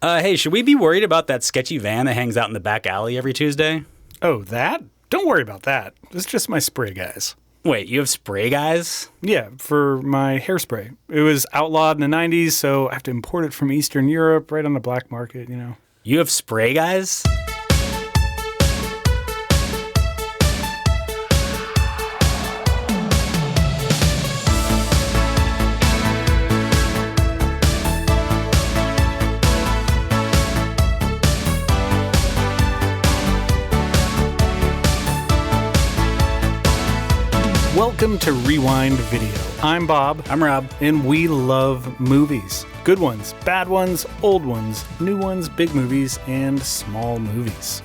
Hey, should we be worried about that sketchy van that hangs out in the back alley every Tuesday? Oh, that? Don't worry about that. It's just my spray guys. Wait, you have spray guys? Yeah, for my hairspray. It was outlawed in the 90s, so I have to import it from Eastern Europe right on the black market, you know. You have spray guys? Welcome to Rewind Video. I'm Bob. I'm Rob. And we love movies. Good ones, bad ones, old ones, new ones, big movies, and small movies.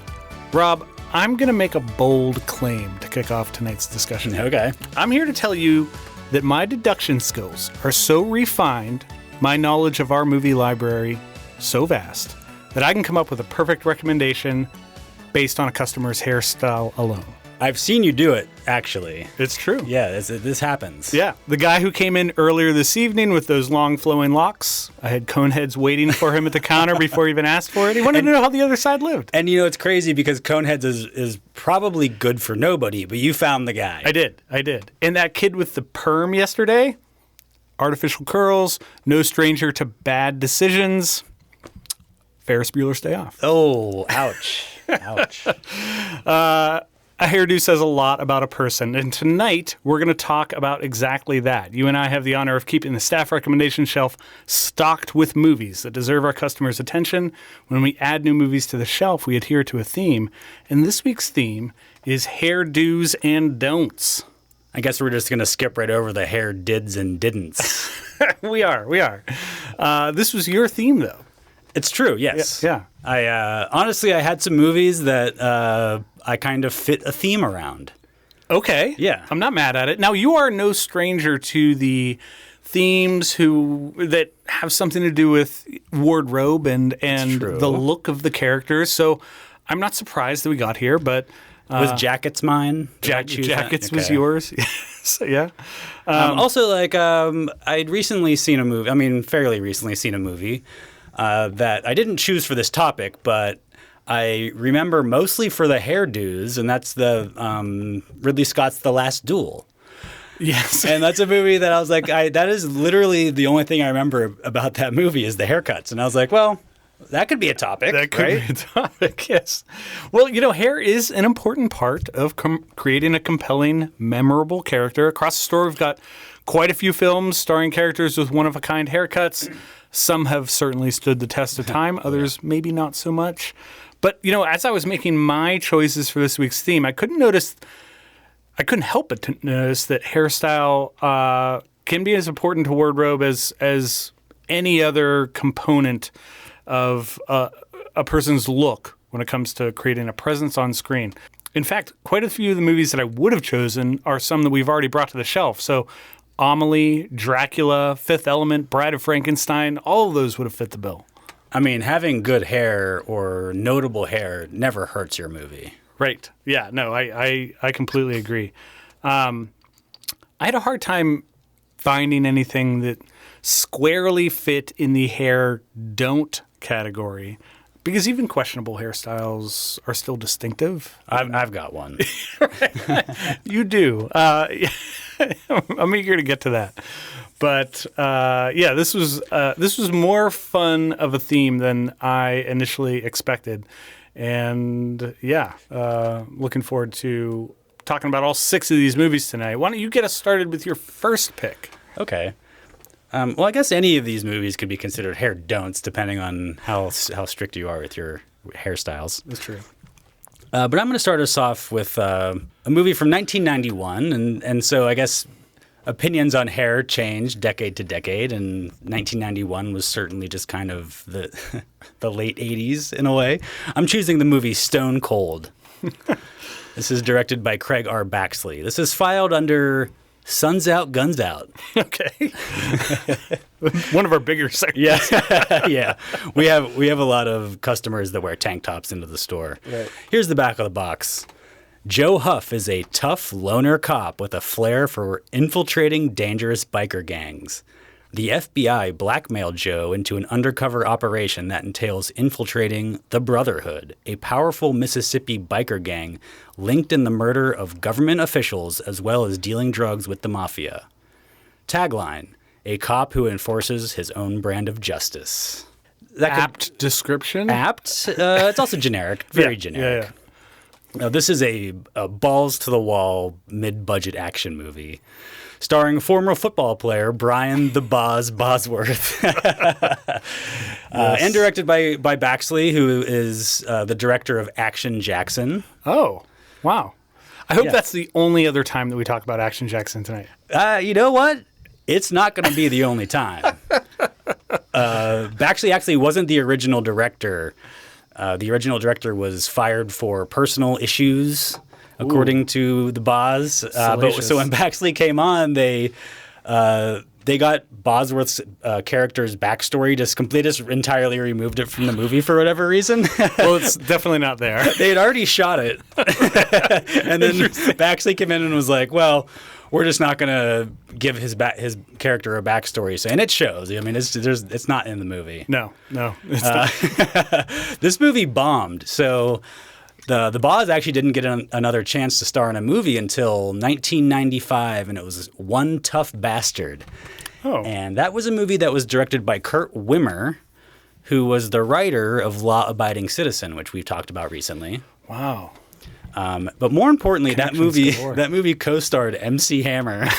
Rob, I'm going to make a bold claim to kick off tonight's discussion. Okay. I'm here to tell you that my deduction skills are so refined, my knowledge of our movie library so vast, that I can come up with a perfect recommendation based on a customer's hairstyle alone. I've seen you do it, actually. It's true. Yeah, this happens. Yeah. The guy who came in earlier this evening with those long flowing locks, I had Coneheads waiting for him at the counter before he even asked for it. He wanted to know how the other side lived. And you know, it's crazy because Coneheads is probably good for nobody, but you found the guy. I did. And that kid with the perm yesterday, artificial curls, no stranger to bad decisions. Ferris Bueller's Day Off. Oh, ouch. Ouch. A hairdo says a lot about a person, and tonight we're going to talk about exactly that. You and I have the honor of keeping the staff recommendation shelf stocked with movies that deserve our customers' attention. When we add new movies to the shelf, we adhere to a theme, and this week's theme is hair do's and don'ts. I guess we're just going to skip right over the hair dids and didn'ts. We are. This was your theme, though. It's true, yes. Yeah. Honestly, I had some movies that I kind of fit a theme around. Okay. Yeah. I'm not mad at it. Now, you are no stranger to the themes that have something to do with wardrobe and the look of the characters. So I'm not surprised that we got here, but... was Jackets mine? Jackets was yours? Yes, yeah. Also, I'd recently seen a movie, fairly recently seen a movie that I didn't choose for this topic, but I remember mostly for the hairdos, and that's the Ridley Scott's The Last Duel. Yes. And that's a movie that I was like, that is literally the only thing I remember about that movie is the haircuts. And I was like, well, that could be a topic, That could right? be a topic, yes. Well, you know, hair is an important part of creating a compelling, memorable character. Across the store, we've got quite a few films starring characters with one-of-a-kind haircuts. Some have certainly stood the test of time. Others, maybe not so much. But, you know, as I was making my choices for this week's theme, I couldn't help but to notice that hairstyle can be as important to wardrobe as any other component of a person's look when it comes to creating a presence on screen. In fact, quite a few of the movies that I would have chosen are some that we've already brought to the shelf. So Amelie, Dracula, Fifth Element, Bride of Frankenstein, all of those would have fit the bill. I mean, having good hair or notable hair never hurts your movie. Right. Yeah, no, I completely agree. I had a hard time finding anything that squarely fit in the hair don't category because even questionable hairstyles are still distinctive. I've got one. You do. I'm eager to get to that. But yeah, this was more fun of a theme than I initially expected. And yeah, looking forward to talking about all 6 of these movies tonight. Why don't you get us started with your first pick? Okay. Well, I guess any of these movies could be considered hair don'ts, depending on how strict you are with your hairstyles. That's true. But I'm going to start us off with a movie from 1991, and so I guess opinions on hair changed decade to decade, and 1991 was certainly just kind of the the late 80s in a way. I'm choosing the movie Stone Cold. This is directed by Craig R. Baxley. This is filed under Sun's Out, Guns Out. Okay. One of our bigger sections. Yeah. Yeah. We have a lot of customers that wear tank tops into the store. Right. Here's the back of the box. Joe Huff is a tough loner cop with a flair for infiltrating dangerous biker gangs. The FBI blackmailed Joe into an undercover operation that entails infiltrating the Brotherhood, a powerful Mississippi biker gang linked in the murder of government officials as well as dealing drugs with the mafia. Tagline, a cop who enforces his own brand of justice. Apt description? Apt. It's also generic, very generic. Yeah. Now, this is a balls-to-the-wall, mid-budget action movie starring former football player Brian the Boz Bosworth. And directed by Baxley, who is the director of Action Jackson. Oh, wow. I hope that's the only other time that we talk about Action Jackson tonight. You know what? It's not going to be the only time. Baxley actually wasn't the original director. The original director was fired for personal issues, according to the Boz. But so when Baxley came on, they got Bosworth's character's backstory just entirely removed it from the movie for whatever reason. Well, it's definitely not there. They had already shot it. And then Baxley came in and was like, well, we're just not going to give his character a backstory. So, and it shows. I mean, it's not in the movie. No. This movie bombed. So the Boz actually didn't get another chance to star in a movie until 1995, and it was One Tough Bastard. Oh. And that was a movie that was directed by Kurt Wimmer, who was the writer of Law Abiding Citizen, which we've talked about recently. Wow. But more importantly, that movie galore. co-starred MC Hammer.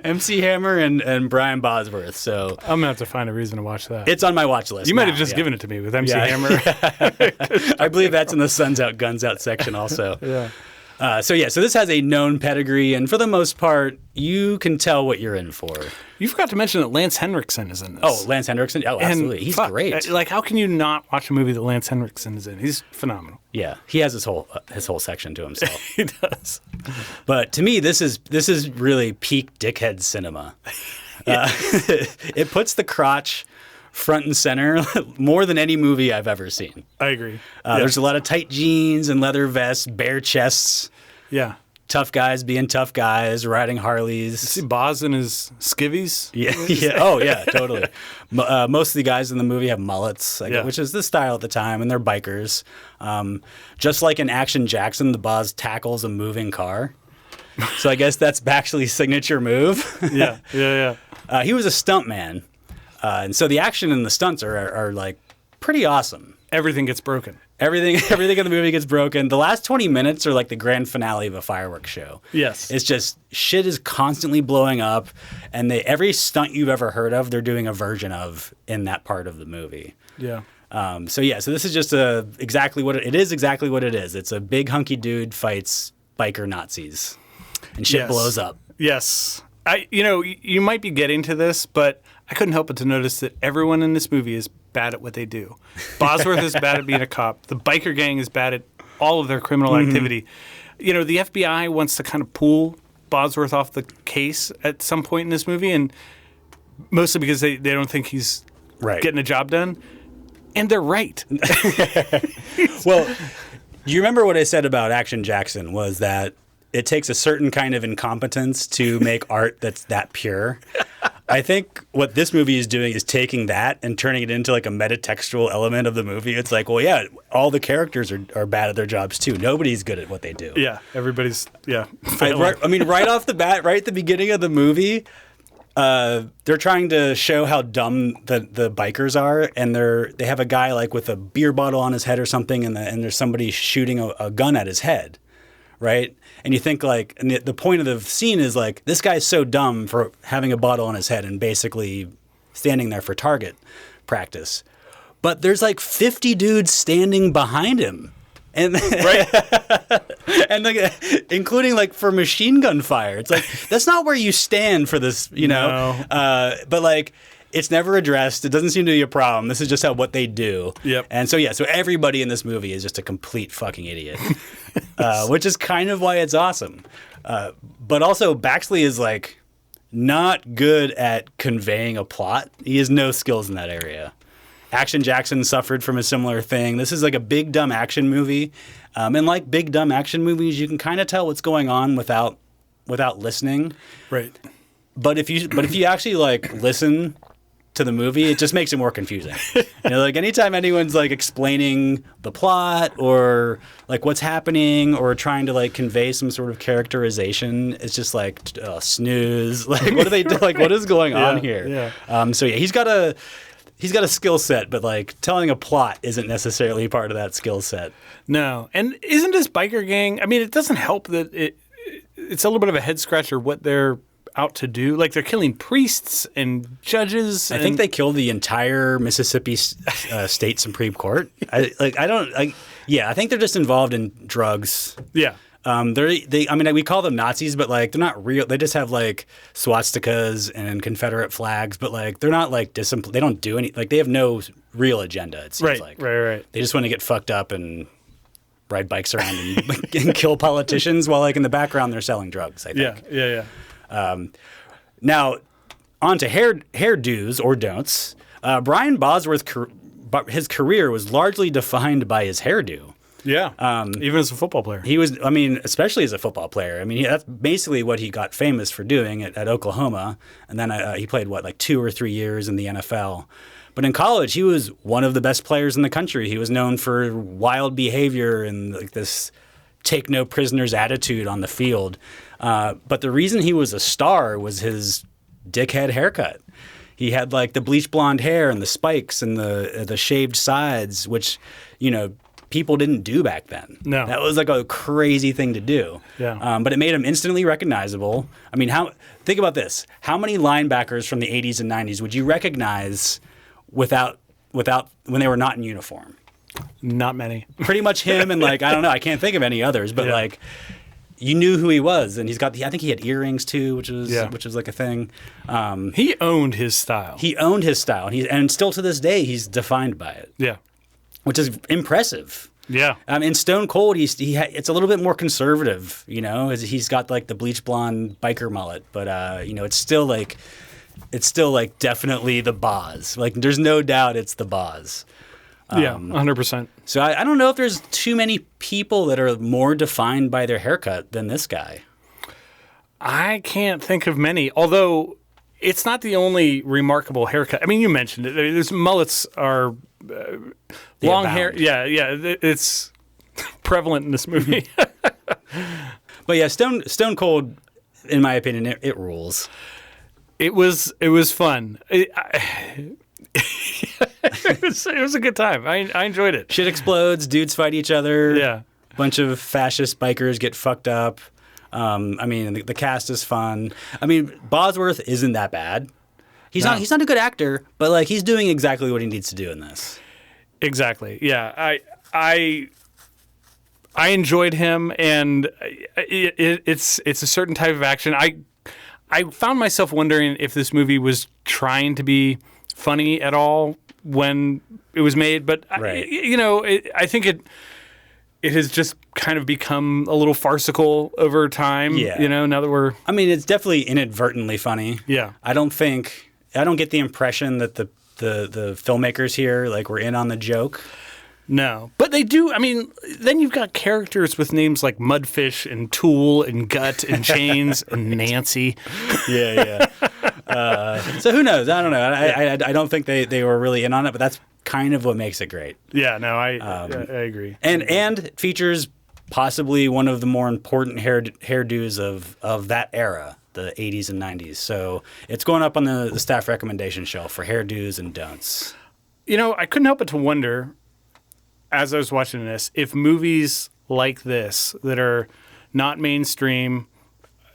MC Hammer and Brian Bosworth. So I'm going to have to find a reason to watch that. It's on my watch list. You might have just given it to me with MC Hammer. I believe that's in the Suns Out, Guns Out section also. Yeah. So this has a known pedigree, and for the most part, you can tell what you're in for. You forgot to mention that Lance Henriksen is in this. Oh, Lance Henriksen? Oh, absolutely. He's great. Like, how can you not watch a movie that Lance Henriksen is in? He's phenomenal. Yeah, he has his whole section to himself. He does. But to me, this is really peak dickhead cinema. It puts the crotch front and center more than any movie I've ever seen. I agree. There's a lot of tight jeans and leather vests, bare chests. Yeah. Tough guys being tough guys, riding Harleys. See Boz and his skivvies? Yeah. Oh, yeah, totally. Most of the guys in the movie have mullets, which is the style at the time, and they're bikers. Just like in Action Jackson, the Boz tackles a moving car. So I guess that's Baxley's signature move. Yeah. He was a stuntman. And so the action and the stunts are like pretty awesome. Everything gets broken. Everything in the movie gets broken. The last 20 minutes are like the grand finale of a fireworks show. Yes. It's just shit is constantly blowing up, and every stunt you've ever heard of, they're doing a version of in that part of the movie. Yeah. So this is just exactly what it is. Exactly what it is. It's a big hunky dude fights biker Nazis, and shit blows up. Yes. You might be getting to this, but I couldn't help but to notice that everyone in this movie is bad at what they do. Bosworth is bad at being a cop. The biker gang is bad at all of their criminal activity. The FBI wants to kind of pull Bosworth off the case at some point in this movie, and mostly because they don't think he's getting the job done. And they're right. Well, do you remember what I said about Action Jackson was that it takes a certain kind of incompetence to make art that's that pure? I think what this movie is doing is taking that and turning it into like a metatextual element of the movie. It's like, well, yeah, all the characters are bad at their jobs too. Nobody's good at what they do. Yeah, everybody's, right off the bat, right at the beginning of the movie, they're trying to show how dumb the bikers are, and they have a guy like with a beer bottle on his head or something, and there's somebody shooting a gun at his head. Right? And you think and the point of the scene is like, this guy's so dumb for having a bottle on his head and basically standing there for target practice. But there's like 50 dudes standing behind him. And and including like for machine gun fire. It's like, that's not where you stand for this, No. But like, it's never addressed. It doesn't seem to be a problem. This is just what they do. Yep. And so everybody in this movie is just a complete fucking idiot, which is kind of why it's awesome. But also Baxley is like not good at conveying a plot. He has no skills in that area. Action Jackson suffered from a similar thing. This is like a big dumb action movie. And like big dumb action movies, you can kind of tell what's going on without listening. Right. But if you actually like listen to the movie, it just makes it more confusing. Like anytime anyone's like explaining the plot or like what's happening or trying to like convey some sort of characterization, it's just like snooze. Like what do they do? Like what is going on here? Yeah. So yeah, he's got a skill set, but like telling a plot isn't necessarily part of that skill set. No, and isn't this biker gang? I mean, it doesn't help that it's a little bit of a head scratcher what they're out to do. Like they're killing priests and judges. I think they killed the entire Mississippi State Supreme Court. I think they're just involved in drugs. Yeah. I mean, we call them Nazis, but like they're not real. They just have like swastikas and Confederate flags, but like they're not like They don't do any. Like they have no real agenda. It seems like right. They just want to get fucked up and ride bikes around and kill politicians while like in the background they're selling drugs. I think. Yeah. Now, on to hairdos or don'ts. Brian Bosworth, his career was largely defined by his hairdo. Yeah, even as a football player. He was, I mean, especially as a football player. I mean, that's basically what he got famous for doing at Oklahoma. And then he played, like 2 or 3 years in the NFL. But in college, he was one of the best players in the country. He was known for wild behavior and like this take no prisoners attitude on the field. But the reason he was a star was his dickhead haircut. He had like the bleach blonde hair and the spikes and the shaved sides, which, people didn't do back then. No. That was like a crazy thing to do. Yeah. But it made him instantly recognizable. I mean, think about this. How many linebackers from the 80s and 90s would you recognize without when they were not in uniform? Not many. Pretty much him and like, I don't know, I can't think of any others, but like you knew who he was, and I think he had earrings too, which was like a thing. He owned his style. And still to this day, he's defined by it. Yeah. Which is impressive. Yeah. In Stone Cold, it's a little bit more conservative, He's got like the bleach blonde biker mullet, but it's still like definitely the Boz. Like there's no doubt it's the Boz. 100%. So I don't know if there's too many people that are more defined by their haircut than this guy. I can't think of many, although it's not the only remarkable haircut. I mean, you mentioned it. There's mullets are long hair. Yeah, it's prevalent in this movie. But yeah, Stone Cold, in my opinion, it rules. It was fun. It was a good time. I enjoyed it. Shit explodes, dudes fight each other. Yeah. A bunch of fascist bikers get fucked up. I mean, the cast is fun. I mean, Bosworth isn't that bad. He's not a good actor, but like he's doing exactly what he needs to do in this. Exactly. Yeah. I enjoyed him, and it's a certain type of action. I found myself wondering if this movie was trying to be funny at all when it was made, but right. I think it has just kind of become a little farcical over time. Yeah. Now that I mean, it's definitely inadvertently funny. Yeah. I don't get the impression that the filmmakers here like were in on the joke. No, but they do. I mean, then you've got characters with names like Mudfish and Tool and Gut and Chains and Nancy. Yeah. So who knows? I don't know. I don't think they were really in on it, but that's kind of what makes it great. Yeah, no, I agree. And it features possibly one of the more important hairdos of that era, the 80s and 90s. So it's going up on the staff recommendation shelf for hairdos and don'ts. I couldn't help but to wonder, as I was watching this, if movies like this that are not mainstream,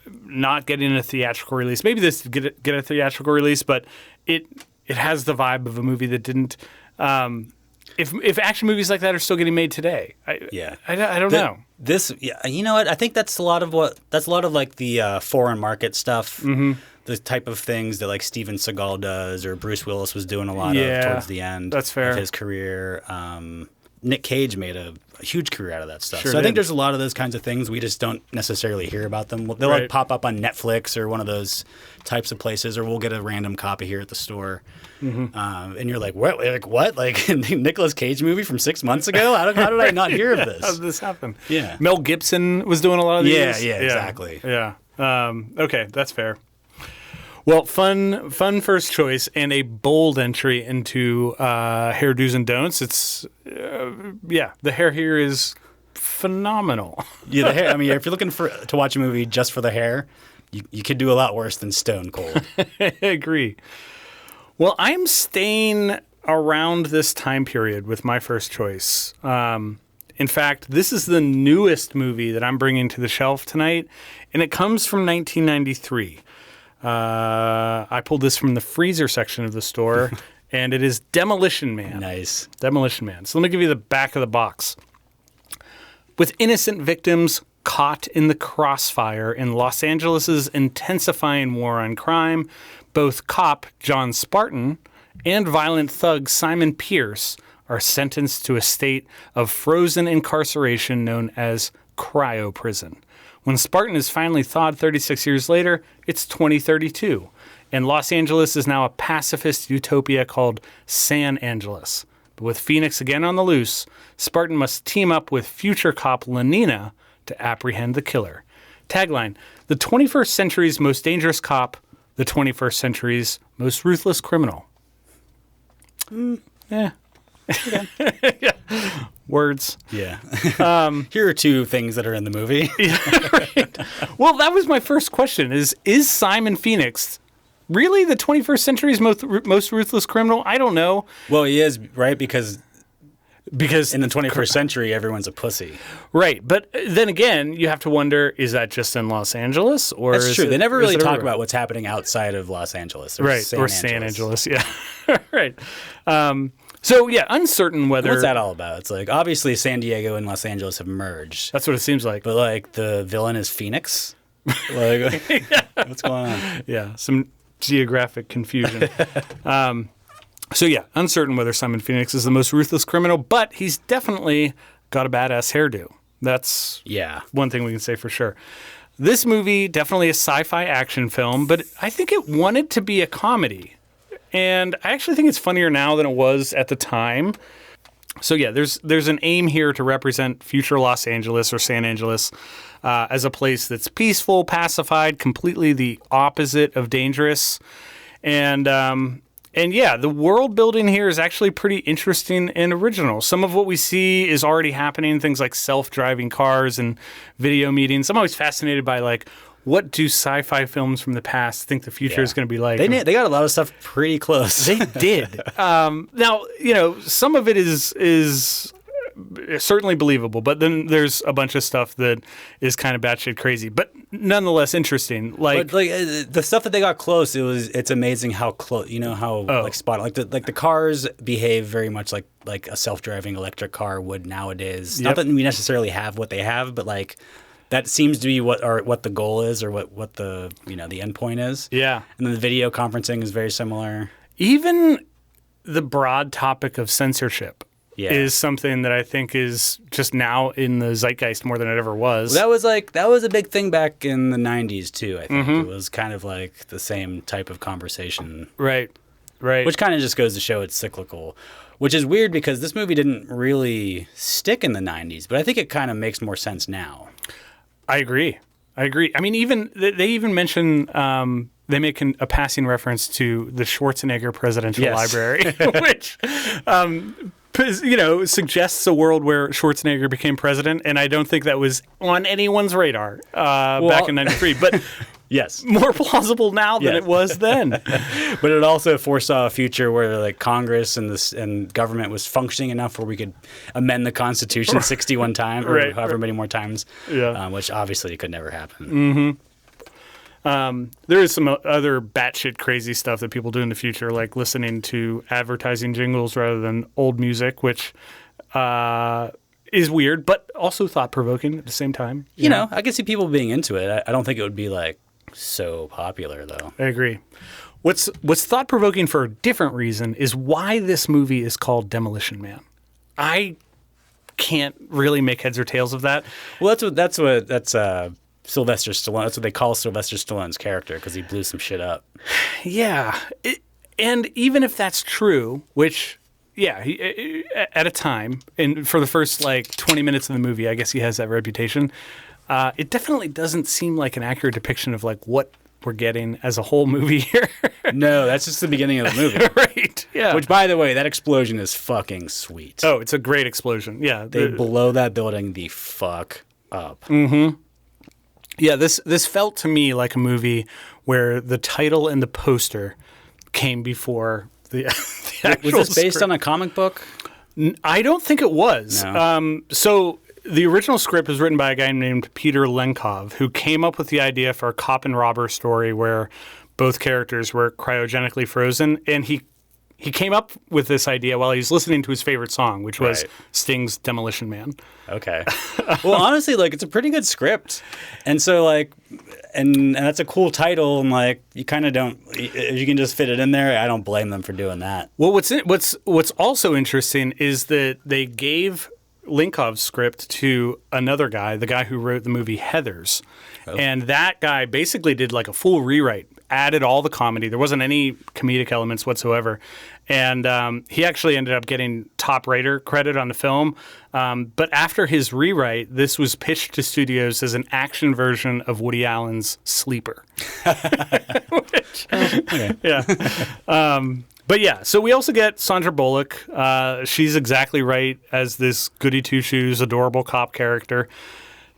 not getting a theatrical release, maybe this did get a theatrical release, but it has the vibe of a movie that didn't. If action movies like that are still getting made today, I don't know. You know what? I think that's a lot of like the foreign market stuff. Mm-hmm. The type of things that like Steven Seagal does or Bruce Willis was doing a lot of towards the end that's fair. Of his career. Nick Cage made a huge career out of that stuff. Sure so I did. think there's a lot of those kinds of things. We just don't necessarily hear about them. They'll like pop up on Netflix or one of those types of places, or we'll get a random copy here at the store. Mm-hmm. And you're like, what? Like, what? Like a Nicolas Cage movie from 6 months ago? How did I not hear of this? How did this happen? Yeah. Mel Gibson was doing a lot of these. Yeah, exactly. Yeah. Okay, that's fair. Well, fun first choice and a bold entry into hair do's and don'ts. It's the hair here is phenomenal. Yeah, the hair. I mean, if you're looking to watch a movie just for the hair, you could do a lot worse than Stone Cold. I agree. Well, I'm staying around this time period with my first choice. In fact, this is the newest movie that I'm bringing to the shelf tonight, and it comes from 1993. I pulled this from the freezer section of the store, and it is Demolition Man. Nice. Demolition Man. So let me give you the back of the box. With innocent victims caught in the crossfire in Los Angeles' intensifying war on crime, both cop John Spartan and violent thug Simon Pierce are sentenced to a state of frozen incarceration known as cryo prison. When Spartan is finally thawed 36 years later, it's 2032, and Los Angeles is now a pacifist utopia called San Angeles. But with Phoenix again on the loose, Spartan must team up with future cop Lenina to apprehend the killer. Tagline: the 21st century's most dangerous cop, the 21st century's most ruthless criminal. Yeah. Words. Yeah. Here are two things that are in the movie. Right. Well, that was my first question: is Simon Phoenix really the 21st century's most ruthless criminal? I don't know. Well, he is, right? Because in the 21st century, everyone's a pussy. Right. But then again, you have to wonder, is that just in Los Angeles? Or That's true. They never really talk everywhere? about what's happening outside of Los Angeles. Right. San Angeles. Yeah. Right. So, yeah, uncertain whether... What's that all about? It's like, obviously, San Diego and Los Angeles have merged. That's what it seems like. But, like, the villain is Phoenix? Like, what's going on? Yeah, some geographic confusion. So, yeah, uncertain whether Simon Phoenix is the most ruthless criminal, but he's definitely got a badass hairdo. That's one thing we can say for sure. This movie, definitely a sci-fi action film, but I think it wanted to be a comedy. And I actually think it's funnier now than it was at the time. So yeah, there's an aim here to represent future Los Angeles or San Angeles as a place that's peaceful, pacified, completely the opposite of dangerous. And yeah, the world building here is actually pretty interesting and original. Some of what we see is already happening, things like self-driving cars and video meetings. I'm always fascinated by like, what do sci-fi films from the past think the future is going to be like? They got a lot of stuff pretty close. They did. Now, some of it is certainly believable, but then there's a bunch of stuff that is kind of batshit crazy, but nonetheless interesting. Like the stuff that they got close, it's amazing how close. You know how like spot like the cars behave very much like a self-driving electric car would nowadays. Not that we necessarily have what they have, but like. That seems to be what the goal is, or what the the end point is. Yeah, and then the video conferencing is very similar. Even the broad topic of censorship is something that I think is just now in the zeitgeist more than it ever was. Well, that was a big thing back in the 90s too. I think it was kind of like the same type of conversation. Right. Which kind of just goes to show it's cyclical. Which is weird because this movie didn't really stick in the 90s, but I think it kind of makes more sense now. I agree. I mean, they even mention they make a passing reference to the Schwarzenegger Presidential Library, which suggests a world where Schwarzenegger became president, and I don't think that was on anyone's radar back in '93. But yes, more plausible now than it was then. But it also foresaw a future where like Congress and government was functioning enough where we could amend the Constitution 61 times or however many more times, which obviously could never happen. There is some other batshit crazy stuff that people do in the future, like listening to advertising jingles rather than old music, which is weird, but also thought-provoking at the same time. You know, I could see people being into it. I don't think it would be like so popular, though. I agree. What's thought-provoking for a different reason is why this movie is called Demolition Man. I can't really make heads or tails of that. Well, that's Sylvester Stallone. That's what they call Sylvester Stallone's character because he blew some shit up. Yeah. And even if that's true, which, he, at a time, and for the first like 20 minutes of the movie, I guess he has that reputation, it definitely doesn't seem like an accurate depiction of like what we're getting as a whole movie here. No, that's just the beginning of the movie. Right. Yeah. Which, by the way, that explosion is fucking sweet. Oh, it's a great explosion. Yeah. They blow that building the fuck up. Yeah, this felt to me like a movie where the title and the poster came before the actual Was this based script. on a comic book? I don't think it was. No. So the original script was written by a guy named Peter Lenkov, who came up with the idea for a cop and robber story where both characters were cryogenically frozen. And he came up with this idea while he was listening to his favorite song, which was Right. Sting's Demolition Man. Okay. Well, honestly, like, it's a pretty good script. And so, like, and that's a cool title. And, like, you kind of don't, if you can just fit it in there, I don't blame them for doing that. Well, what's also interesting is that they gave Lenkov's script to another guy, the guy who wrote the movie Heathers. Oh. And that guy basically did like a full rewrite, added all the comedy. There wasn't any comedic elements whatsoever. And he actually ended up getting top writer credit on the film. But after his rewrite, this was pitched to studios as an action version of Woody Allen's Sleeper. Okay. Yeah. But yeah, so we also get Sandra Bullock. She's exactly right as this goody two-shoes, adorable cop character.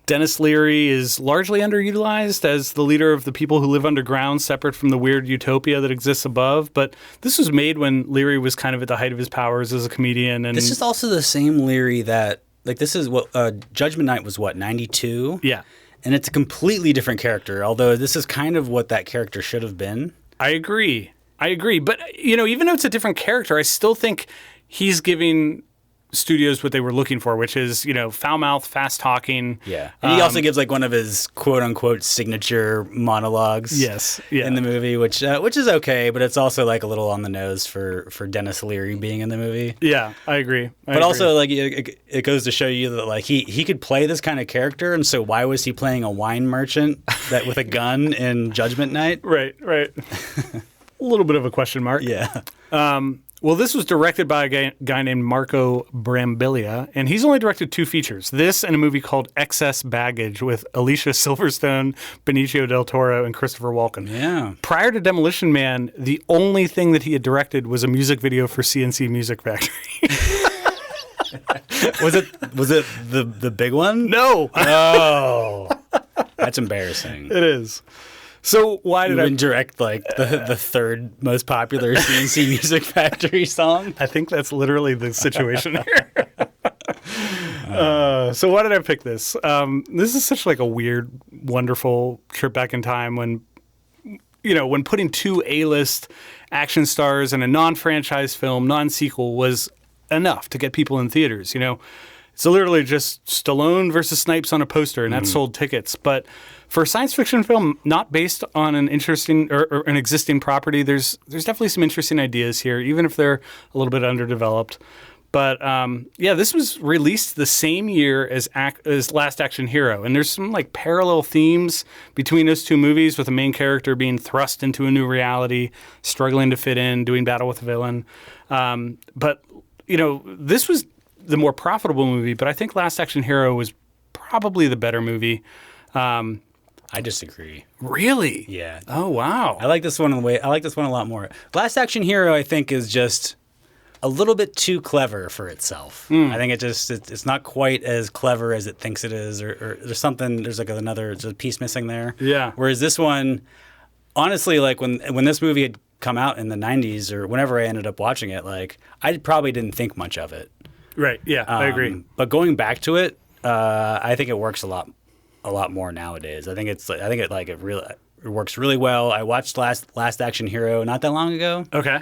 Dennis Leary is largely underutilized as the leader of the people who live underground, separate from the weird utopia that exists above. But this was made when Leary was kind of at the height of his powers as a comedian. And This is also the same Leary that, like, this is what, Judgment Night was what, 92? yeah, And it's a completely different character, although this is kind of what that character should have been. I agree. But, even though it's a different character, I still think he's giving studios what they were looking for, which is, foul-mouthed, fast-talking. Yeah. And he also gives, like, one of his quote-unquote signature monologues Yes. Yeah. in the movie, which is okay, but it's also, like, a little on the nose for Dennis Leary being in the movie. Yeah, I agree. But also, like, it goes to show you that, like, he could play this kind of character, and so why was he playing a wine merchant that with a gun in Judgment Night? Right. A little bit of a question mark. Yeah. Well, this was directed by a guy named Marco Brambilla, and he's only directed 2 features. This and a movie called Excess Baggage with Alicia Silverstone, Benicio del Toro, and Christopher Walken. Yeah. Prior to Demolition Man, the only thing that he had directed was a music video for CNC Music Factory. Was it the big one? No! Oh. That's embarrassing. It is. So why did You I... would direct, like, the third most popular CNC Music Factory song? I think that's literally the situation here. So why did I pick this? This is such like a weird, wonderful trip back in time when, when putting 2 A-list action stars in a non-franchise film, non-sequel was enough to get people in theaters, It's literally just Stallone versus Snipes on a poster, and that sold tickets. But for a science fiction film not based on an interesting or an existing property, there's definitely some interesting ideas here, even if they're a little bit underdeveloped. But this was released the same year as Last Action Hero, and there's some like parallel themes between those 2 movies, with the main character being thrust into a new reality, struggling to fit in, doing battle with a villain. But this was the more profitable movie, but I think Last Action Hero was probably the better movie. I disagree. Really? Yeah. Oh, wow. I like this one a lot more. Last Action Hero, I think, is just a little bit too clever for itself. I think it's not quite as clever as it thinks it is, or there's like there's a piece missing there. Yeah. Whereas this one, honestly, like when this movie had come out in the 90s or whenever I ended up watching it, like I probably didn't think much of it. Right. Yeah, I agree. But going back to it, I think it works a lot more nowadays. I think it works really well. I watched Last Action Hero not that long ago. Okay.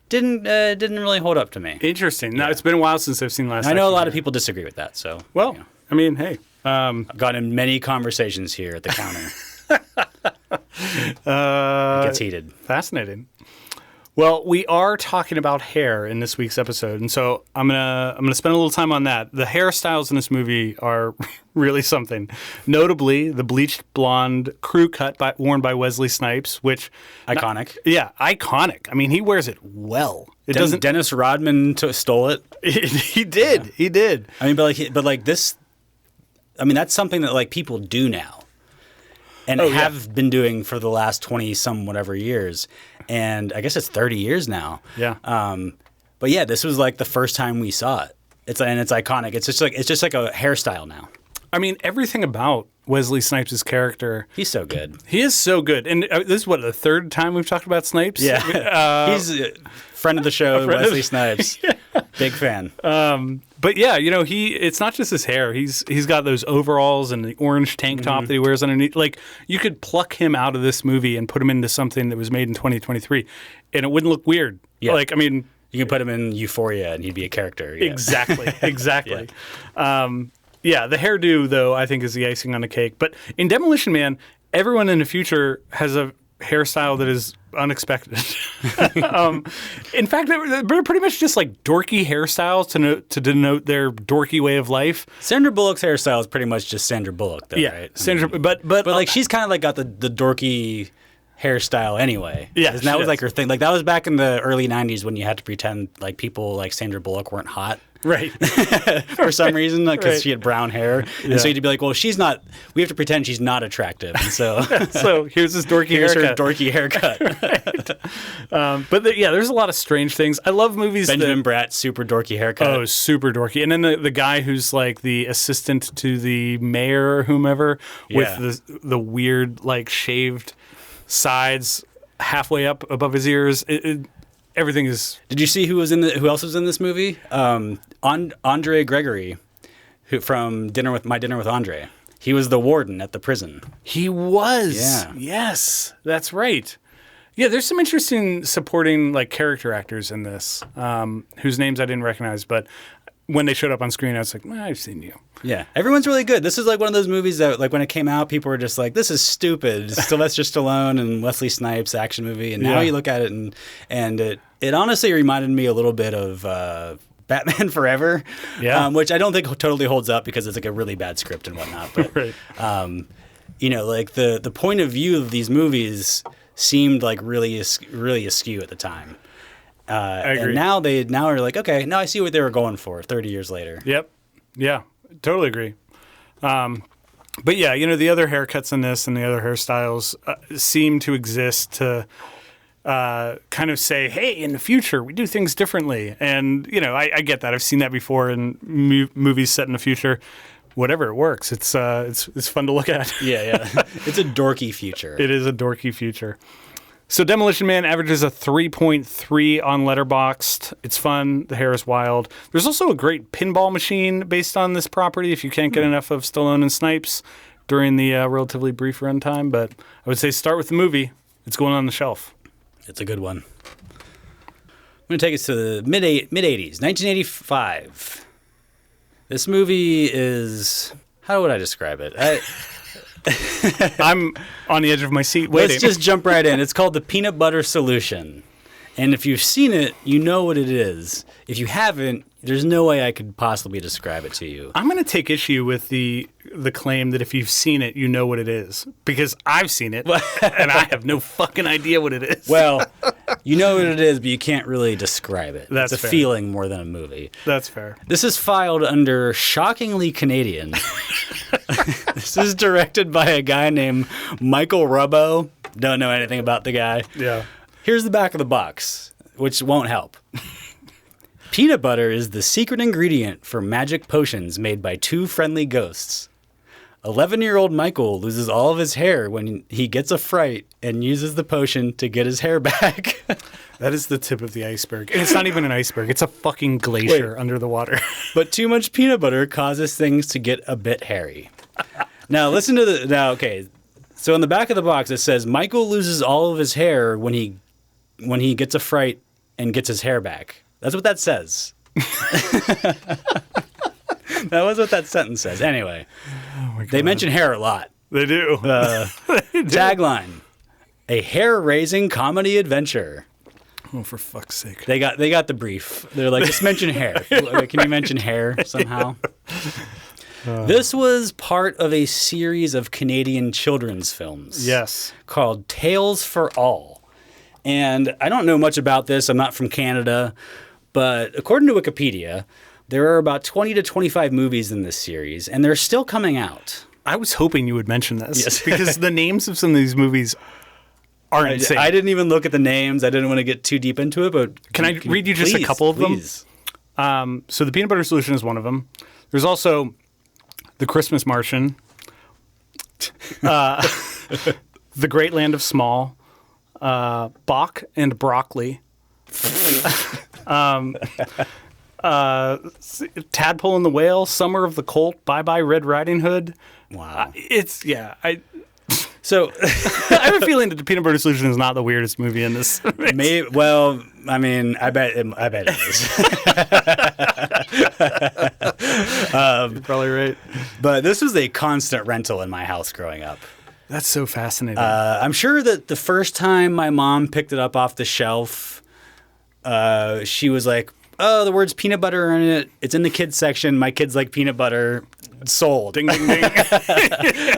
Didn't really hold up to me. Interesting. Now, it's been a while since I've seen Last I know Action a lot Hero. of people disagree with that. So Well, I mean, hey. I've gotten in many conversations here at the counter. It gets heated. Fascinating. Well, we are talking about hair in this week's episode, and so I'm gonna spend a little time on that. The hairstyles in this movie are really something. Notably, the bleached blonde crew cut worn by Wesley Snipes, which Iconic. iconic. I mean, he wears it well. It doesn't. Dennis Rodman stole it. He did. Yeah. He did. I mean, but this. I mean, that's something that like people do now. and have been doing for the last 20 some whatever years. And I guess it's 30 years now. Yeah. But yeah, this was like the first time we saw it. It's iconic. It's just like a hairstyle now. I mean, everything about Wesley Snipes' character. He's so good. He is so good. And this is the third time we've talked about Snipes? Yeah. He's a friend of the show, Wesley Snipes. Yeah. Big fan. But yeah, it's not just his hair. He's got those overalls and the orange tank top that he wears underneath. Like, you could pluck him out of this movie and put him into something that was made in 2023, and it wouldn't look weird. Yeah. Like, I mean, you could put him in Euphoria and he'd be a character. Yeah. Exactly. Yeah, the hairdo, though, I think is the icing on the cake. But in Demolition Man, everyone in the future has a hairstyle that is unexpected. In fact, they're pretty much just like dorky hairstyles to denote their dorky way of life. Sandra Bullock's hairstyle is pretty much just Sandra Bullock, though, right? Sandra, but like she's kind of like got the dorky hairstyle anyway. Yeah, and that was like her thing. Like that was back in the early 90s when you had to pretend like people like Sandra Bullock weren't hot. Right. For some reason, because she had brown hair. And so you'd be like, well, she's not, we have to pretend she's not attractive. And so, so here's this dorky haircut. Her dorky haircut. Right. But there's a lot of strange things. I love movies Benjamin Bratt, super dorky haircut. Oh, super dorky. And then the guy who's like the assistant to the mayor or whomever with the weird, like, shaved sides halfway up above his ears. Everything is. Did you see who else was in this movie? Andre Gregory, from My Dinner with Andre. He was the warden at the prison. He was. Yeah. Yes, that's right. Yeah, there's some interesting supporting like character actors in this, whose names I didn't recognize, but when they showed up on screen, I was like, I've seen you. Yeah, everyone's really good. This is like one of those movies that, like, when it came out, people were just like, "This is stupid." Sylvester Stallone and Wesley Snipes action movie, and now you look at it and it honestly reminded me a little bit of Batman Forever, which I don't think totally holds up because it's like a really bad script and whatnot. But right. Like the point of view of these movies seemed like really askew at the time. I agree. And now are like, okay, now I see what they were going for 30 years later. Yep. Yeah, totally agree. But yeah, the other haircuts in this and the other hairstyles seem to exist to kind of say, hey, in the future, we do things differently. And, I get that. I've seen that before in movies set in the future. Whatever, it works. It's fun to look at. Yeah. It's a dorky future. It is a dorky future. So Demolition Man averages a 3.3 on Letterboxd. It's fun. The hair is wild. There's also a great pinball machine based on this property if you can't get enough of Stallone and Snipes during the relatively brief runtime. But I would say start with the movie. It's going on the shelf. It's a good one. I'm going to take us to the mid-80s, 1985. This movie is... How would I describe it? I'm on the edge of my seat waiting. Let's just jump right in. It's called The Peanut Butter Solution. And if you've seen it, you know what it is. If you haven't, there's no way I could possibly describe it to you. I'm going to take issue with the claim that if you've seen it, you know what it is. Because I've seen it, and I have no fucking idea what it is. Well, you know what it is, but you can't really describe it. That's it's a fair. feeling more than a movie. That's fair. This is filed under Shockingly Canadian. This is directed by a guy named Michael Rubbo. Don't know anything about the guy. Yeah. Here's the back of the box, which won't help. Peanut butter is the secret ingredient for magic potions made by two friendly ghosts. 11-year-old Michael loses all of his hair when he gets a fright and uses the potion to get his hair back. That is the tip of the iceberg. And it's not even an iceberg. It's a fucking glacier under the water. But too much peanut butter causes things to get a bit hairy. Now, listen to the... Now, okay. So in the back of the box, it says, Michael loses all of his hair when he gets a fright and gets his hair back. That's what that says. That was what that sentence says. Anyway, they mention hair a lot. They do. Tagline: a hair-raising comedy adventure. Oh, for fuck's sake! They got the brief. They're like, just mention hair. Can you mention hair somehow? This was part of a series of Canadian children's films. Yes. Called Tales for All. And I don't know much about this. I'm not from Canada. But according to Wikipedia, there are about 20 to 25 movies in this series, and they're still coming out. I was hoping you would mention this Yes. because the names of some of these movies are insane. I didn't even look at the names. I didn't want to get too deep into it, but Can I read you just a couple of them? So the Peanut Butter Solution is one of them. There's also The Christmas Martian, The Great Land of Small, Bach and Broccoli, Tadpole and the Whale, Summer of the Colt, Bye Bye Red Riding Hood. Wow. So I have a feeling that The Peanut Butter Solution is not the weirdest movie in this. Well, I mean, I bet it is. You're probably right. But this was a constant rental in my house growing up. That's so fascinating. I'm sure that the first time my mom picked it up off the shelf, she was like, "Oh, the word's peanut butter in it. It's in the kids section. My kids like peanut butter. Sold." Ding, ding, ding.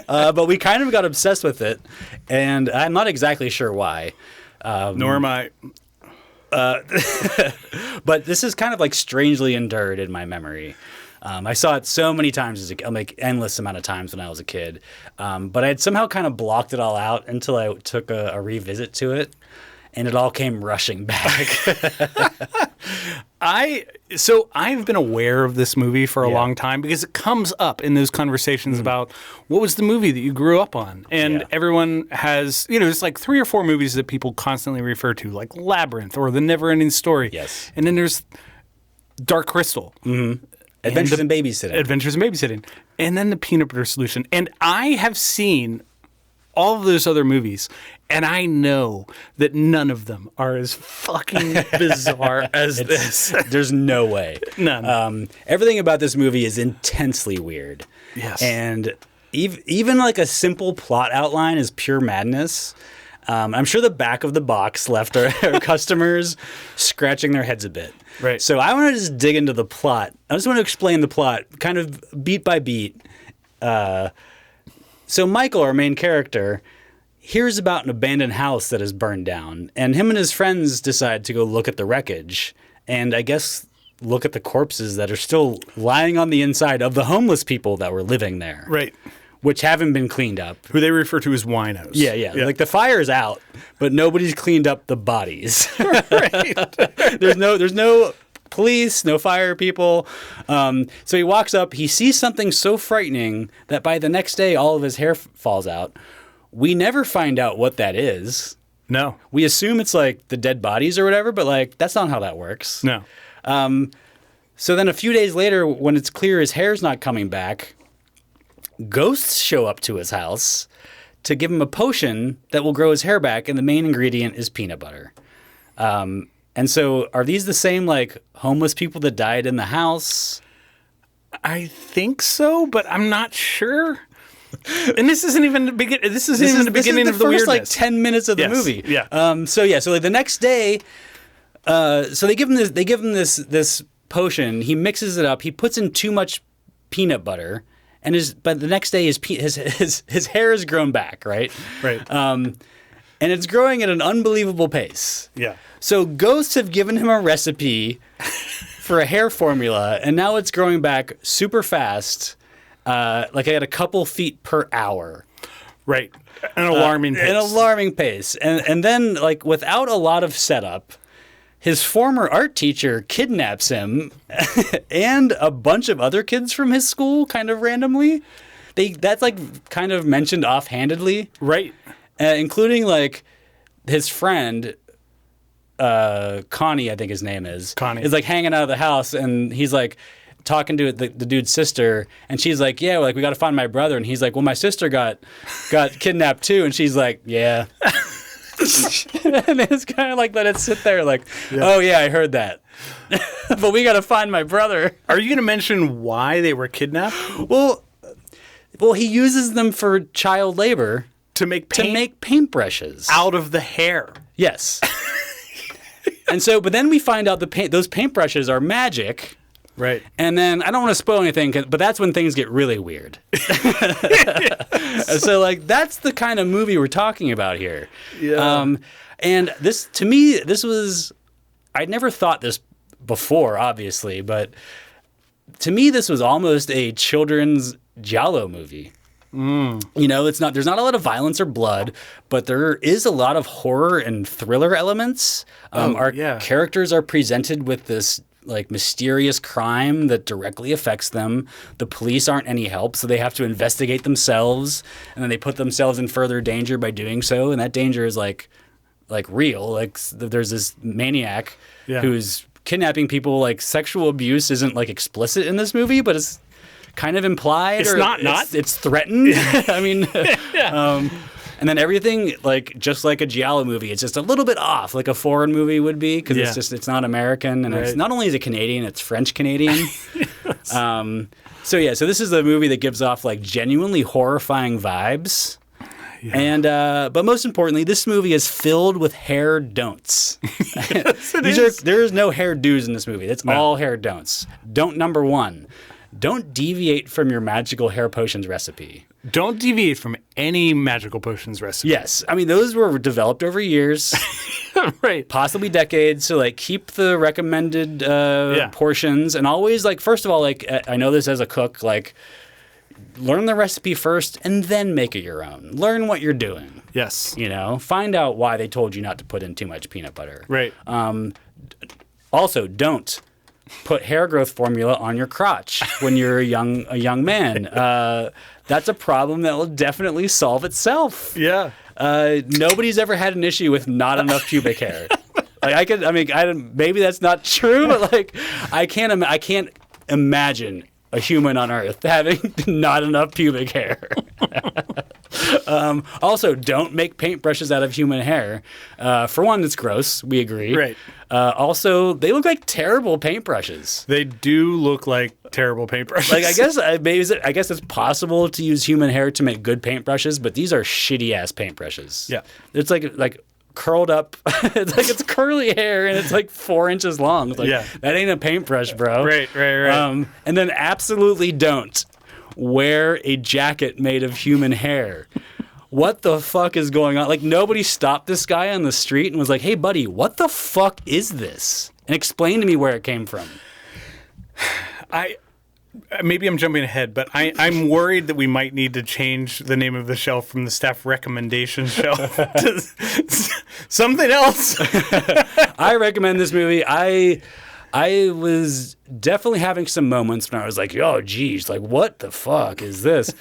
But we kind of got obsessed with it, and I'm not exactly sure why. Nor am I. But this is kind of like strangely endured in my memory. I saw it so many times like endless amount of times when I was a kid. But I had somehow kind of blocked it all out until I took a revisit to it, and it all came rushing back. I've been aware of this movie for a long time because it comes up in those conversations about what was the movie that you grew up on. And everyone has, there's like 3 or 4 movies that people constantly refer to, like Labyrinth or The Never-Ending Story. Yes. And then there's Dark Crystal. Mm-hmm. Adventures in Babysitting. And then The Peanut Butter Solution. And I have seen all of those other movies, and I know that none of them are as fucking bizarre as this. There's no way. None. Everything about this movie is intensely weird. Yes. And even like a simple plot outline is pure madness. I'm sure the back of the box left our customers scratching their heads a bit. Right. So I want to just dig into the plot. I just want to explain the plot kind of beat by beat. So Michael, our main character, hears about an abandoned house that is burned down, and him and his friends decide to go look at the wreckage, and I guess look at the corpses that are still lying on the inside of the homeless people that were living there. Right. Which haven't been cleaned up. Who they refer to as winos. Yeah. Like the fire's out, but nobody's cleaned up the bodies. Right. There's no police, no fire people. So he walks up, he sees something so frightening that by the next day, all of his hair falls out. We never find out what that is. No. We assume it's like the dead bodies or whatever, but like that's not how that works. No. So then a few days later, when it's clear his hair's not coming back, ghosts show up to his house to give him a potion that will grow his hair back, and the main ingredient is peanut butter. And so are these the same like homeless people that died in the house? I think so, but I'm not sure. And this isn't even the beginning. This isn't even the beginning of the first weirdness. like 10 minutes of the movie. Yeah. So like the next day, so they give him this potion. He mixes it up. He puts in too much peanut butter, but the next day his hair has grown back. Right. Right. And it's growing at an unbelievable pace. Yeah. So ghosts have given him a recipe for a hair formula, and now it's growing back super fast, like at a couple feet per hour. Right. An alarming pace. An alarming pace. And then, like, without a lot of setup, his former art teacher kidnaps him and a bunch of other kids from his school kind of randomly. That's, like, kind of mentioned offhandedly. Right. Including, like, his friend, Connie, I think his name is. Connie. Is, like, hanging out of the house, and he's, like, talking to the dude's sister, and she's like, yeah, like, we got to find my brother. And he's like, well, my sister got kidnapped too. And she's like, yeah. And it's kind of like, let it sit there like, oh yeah, I heard that. But we got to find my brother. Are you going to mention why they were kidnapped? Well, he uses them for child labor To make paintbrushes out of the hair. Yes. And so, but then we find out those paintbrushes are magic. Right. And then, I don't want to spoil anything, but that's when things get really weird. So, like, that's the kind of movie we're talking about here. Yeah. And this, to me, I'd never thought this before, obviously, but to me, this was almost a children's giallo movie. You know, there's not a lot of violence or blood, but there is a lot of horror and thriller elements. Our characters are presented with this like mysterious crime that directly affects them. The police aren't any help, so they have to investigate themselves, and then they put themselves in further danger by doing so. And that danger is like real. Like there's this maniac who's kidnapping people. Like sexual abuse isn't like explicit in this movie, but it's kind of implied. It's threatened. I mean, and then everything, like just like a Giallo movie, it's just a little bit off, like a foreign movie would be, because it's not American, and it's not only is it Canadian, it's French Canadian. So this is a movie that gives off like genuinely horrifying vibes. Yeah. And but most importantly, this movie is filled with hair don'ts. There is no hair do's in this movie. It's all hair don'ts. Don't number 1. Don't deviate from your magical hair potions recipe. Don't deviate from any magical potions recipe. Yes. I mean, those were developed over years. Right. Possibly decades. So, like, keep the recommended portions. And always, like, first of all, like, I know this as a cook, like, learn the recipe first and then make it your own. Learn what you're doing. Yes. You know, find out why they told you not to put in too much peanut butter. Right. Also, don't put hair growth formula on your crotch when you're a young man. That's a problem that will definitely solve itself. Yeah. Nobody's ever had an issue with not enough pubic hair. Like maybe that's not true, but like I can't imagine a human on Earth having not enough pubic hair. Also, don't make paintbrushes out of human hair. For one, it's gross. We agree. Right. Also, they look like terrible paintbrushes. They do look like terrible paintbrushes. Like I guess it's possible to use human hair to make good paintbrushes, but these are shitty ass paintbrushes. Yeah. It's like curled up. It's like it's curly hair and it's like 4 inches long. It's like, that ain't a paintbrush, bro. Right. And then absolutely don't wear a jacket made of human hair. What the fuck is going on? Like, nobody stopped this guy on the street and was like, hey, buddy, what the fuck is this? And explain to me where it came from. Maybe I'm jumping ahead, but I'm worried that we might need to change the name of the shelf from the staff recommendation shelf to something else. I recommend this movie. I was definitely having some moments when I was like, oh, geez, like, what the fuck is this?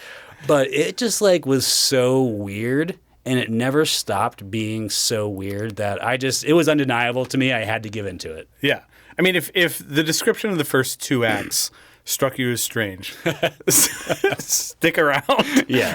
But it just like was so weird, and it never stopped being so weird that it was undeniable to me. I had to give into it. Yeah. I mean, if the description of the first 2 acts struck you as strange, stick around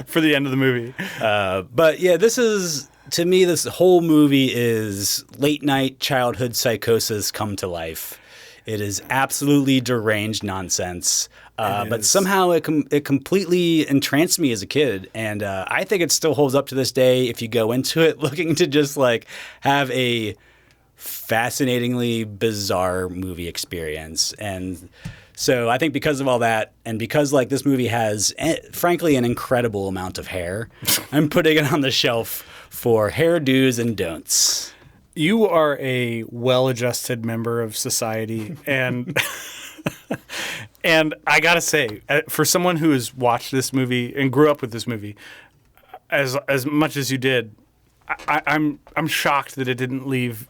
for the end of the movie. But yeah, to me, this whole movie is late night childhood psychosis come to life. It is absolutely deranged nonsense. But somehow it completely entranced me as a kid. And I think it still holds up to this day if you go into it looking to just like have a fascinatingly bizarre movie experience. And so I think because of all that, and because like this movie has, frankly, an incredible amount of hair, I'm putting it on the shelf for hair do's and don'ts. You are a well-adjusted member of society, and and I gotta say, for someone who has watched this movie and grew up with this movie as much as you did, I'm shocked that it didn't leave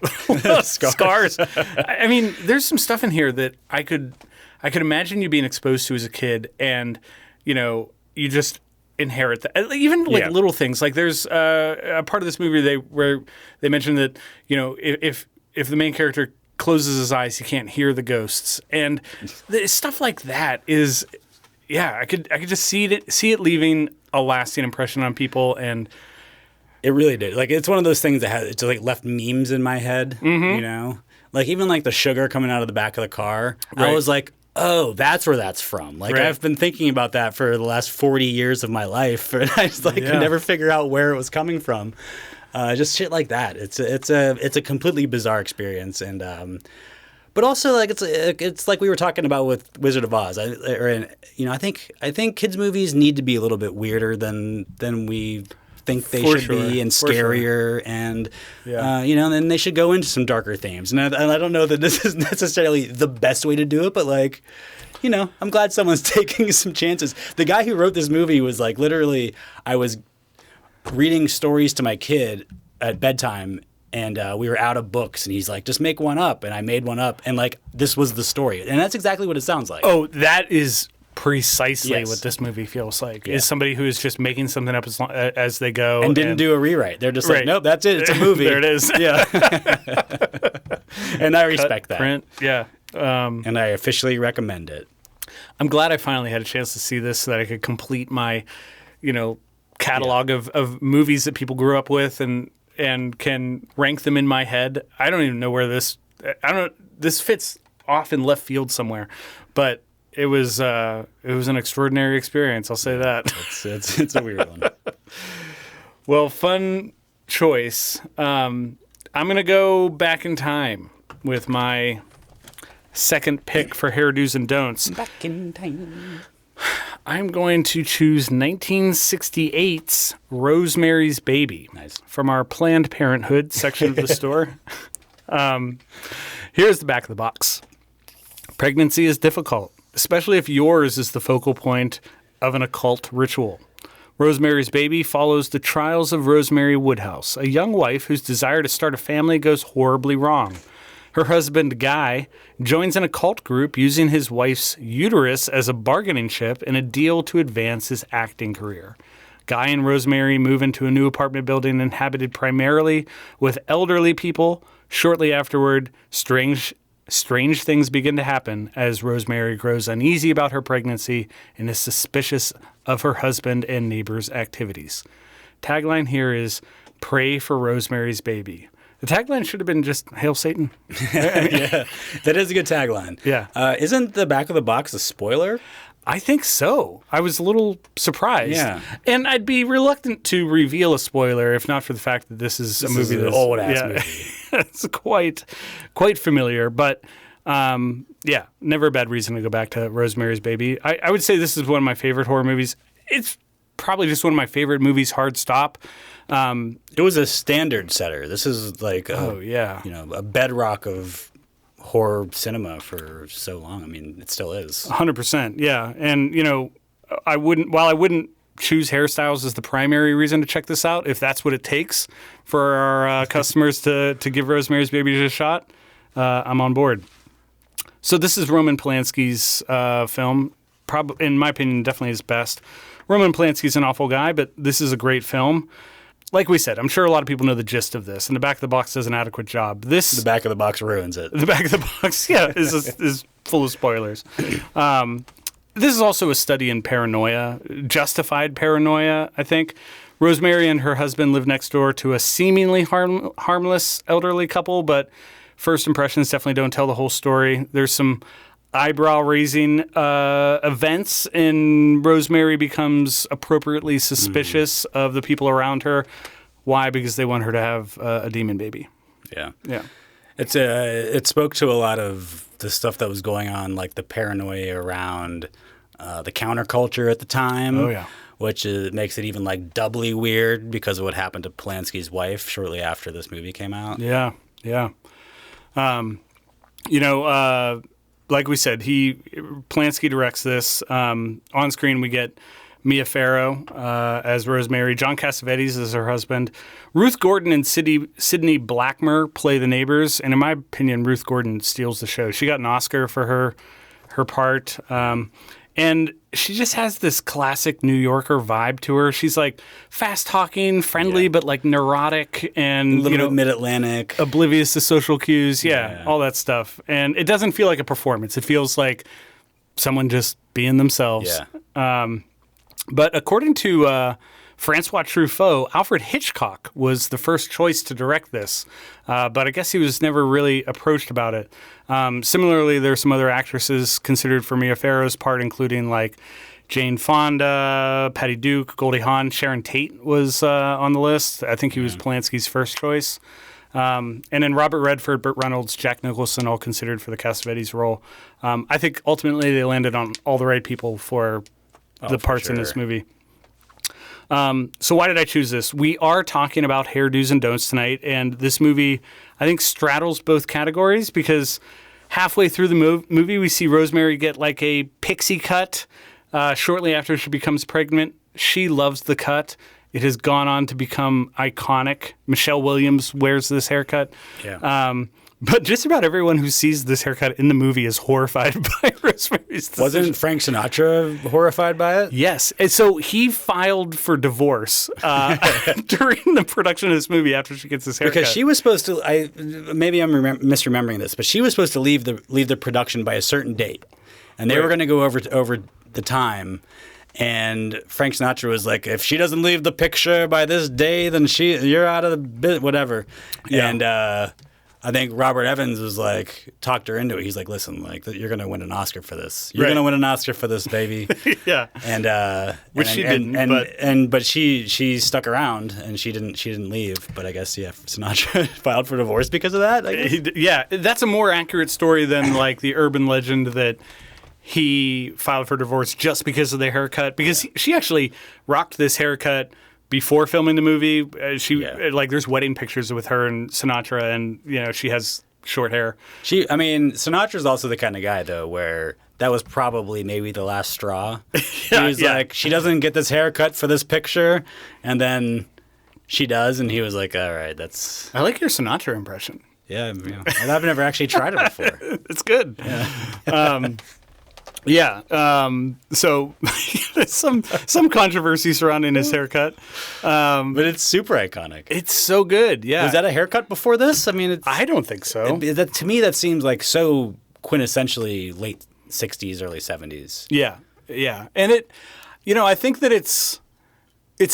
scars. I mean, there's some stuff in here that I could imagine you being exposed to as a kid, and you just inherit that. Even like little things. Like there's a part of this movie where they mention that if the main character closes his eyes, he can't hear the ghosts, and stuff like that is I could just see it leaving a lasting impression on people, and it really did. Like it's one of those things that it's like left memes in my head. Like even like the sugar coming out of the back of the car. Right. I was like, oh, that's where that's from. Like I've been thinking about that for the last 40 years of my life, and I just could never figure out where it was coming from. Just shit like that. It's a completely bizarre experience, and but also like it's like we were talking about with Wizard of Oz. I think kids movies need to be a little bit weirder than we think they should be, and scarier, and then they should go into some darker themes. And I don't know that this is necessarily the best way to do it, but like I'm glad someone's taking some chances. The guy who wrote this movie was like, literally, I was reading stories to my kid at bedtime, and we were out of books, and he's like, just make one up. And I made one up, and like, this was the story. And that's exactly what it sounds like. Oh, that is precisely Yes. what this movie feels like. Is somebody who is just making something up as they go. And didn't do a rewrite. They're just like, Right. nope, that's it. It's a movie. There it is. Yeah. And I respect that. Print. Yeah. And I officially recommend it. I'm glad I finally had a chance to see this so that I could complete my, catalog of movies that people grew up with and can rank them in my head. I don't even know where this fits off in left field somewhere, but it was an extraordinary experience. I'll say that. It's a weird one. Well, fun choice. I'm going to go back in time with my second pick for hairdos and don'ts. Back in time. I'm going to choose 1968's Rosemary's Baby. Nice. From our Planned Parenthood section of the store. Here's the back of the box. Pregnancy is difficult, especially if yours is the focal point of an occult ritual. Rosemary's Baby follows the trials of Rosemary Woodhouse, a young wife whose desire to start a family goes horribly wrong. Her husband, Guy, joins an occult group using his wife's uterus as a bargaining chip in a deal to advance his acting career. Guy and Rosemary move into a new apartment building inhabited primarily with elderly people. Shortly afterward, strange things begin to happen as Rosemary grows uneasy about her pregnancy and is suspicious of her husband and neighbors' activities. Tagline here is, "Pray for Rosemary's Baby." The tagline should have been just "Hail Satan." Yeah, that is a good tagline. Yeah. Isn't the back of the box a spoiler? I think so. I was a little surprised. Yeah. And I'd be reluctant to reveal a spoiler if not for the fact that this is a movie an that's old-ass movie. It's quite familiar, but never a bad reason to go back to Rosemary's Baby. I would say this is one of my favorite horror movies. It's probably just one of my favorite movies, hard stop. It was a standard setter. This is like a bedrock of horror cinema for so long. I mean, it still is. 100%, yeah. And I wouldn't choose hairstyles as the primary reason to check this out, if that's what it takes for our customers to give Rosemary's Baby a shot, I'm on board. So this is Roman Polanski's film. Probably, in my opinion, definitely his best. Roman Polanski's an awful guy, but this is a great film. Like we said, I'm sure a lot of people know the gist of this, and the back of the box does an adequate job. The back of the box ruins it. The back of the box, is full of spoilers. This is also a study in paranoia, justified paranoia, I think. Rosemary and her husband live next door to a seemingly harmless elderly couple, but first impressions definitely don't tell the whole story. There's some eyebrow-raising events, and Rosemary becomes appropriately suspicious of the people around her. Why? Because they want her to have a demon baby. Yeah. Yeah. It spoke to a lot of the stuff that was going on, like the paranoia around the counterculture at the time. Oh, yeah. Which makes it even like doubly weird because of what happened to Polanski's wife shortly after this movie came out. Yeah, yeah. Like we said, Polanski directs this. On screen, we get Mia Farrow as Rosemary, John Cassavetes as her husband, Ruth Gordon and Sidney Blackmer play the neighbors, and in my opinion, Ruth Gordon steals the show. She got an Oscar for her part, and she just has this classic New Yorker vibe to her. She's like fast talking, friendly, but like neurotic and a little bit mid-Atlantic, oblivious to social cues. Yeah, all that stuff. And it doesn't feel like a performance. It feels like someone just being themselves. Yeah. But according to Francois Truffaut, Alfred Hitchcock was the first choice to direct this, but I guess he was never really approached about it. Similarly, there are some other actresses considered for Mia Farrow's part, including like Jane Fonda, Patty Duke, Goldie Hawn, Sharon Tate was on the list. I think he was Polanski's first choice. And then Robert Redford, Burt Reynolds, Jack Nicholson, all considered for the Cassavetes role. I think ultimately they landed on all the right people for the parts in this movie. So why did I choose this? We are talking about hair do's and don'ts tonight, and this movie, I think, straddles both categories because halfway through the movie, we see Rosemary get like a pixie cut shortly after she becomes pregnant. She loves the cut. It has gone on to become iconic. Michelle Williams wears this haircut. Yeah. But just about everyone who sees this haircut in the movie is horrified by Rosemary's decision. Wasn't Frank Sinatra horrified by it? Yes. And so he filed for divorce during the production of this movie after she gets this haircut. Because she was supposed to, maybe I'm misremembering this, but she was supposed to leave the production by a certain date. And they were going to go over the time. And Frank Sinatra was like, if she doesn't leave the picture by this day, then you're out of the bit, whatever. Yeah. And I think Robert Evans was like, talked her into it. He's like, listen, like you're going to win an Oscar for this. You're going to win an Oscar for this, baby. Yeah. And which she didn't. But she stuck around and she didn't leave. But I guess Sinatra filed for divorce because of that. I guess. Yeah, that's a more accurate story than like the urban legend that he filed for divorce just because of the haircut. Because she actually rocked this haircut before filming the movie. There's wedding pictures with her and Sinatra, and she has short hair. Sinatra's also the kind of guy though where that was probably maybe the last straw. He was like, she doesn't get this haircut for this picture, and then she does, and he was like, all right, that's. I like your Sinatra impression. Yeah, I've never actually tried it before. It's good. Yeah. So some controversy surrounding his haircut, but it's super iconic. It's so good. Yeah. Was that a haircut before this? I mean, I don't think so. To me, that seems like so quintessentially late '60s, early '70s. Yeah, yeah, and it, I think that it's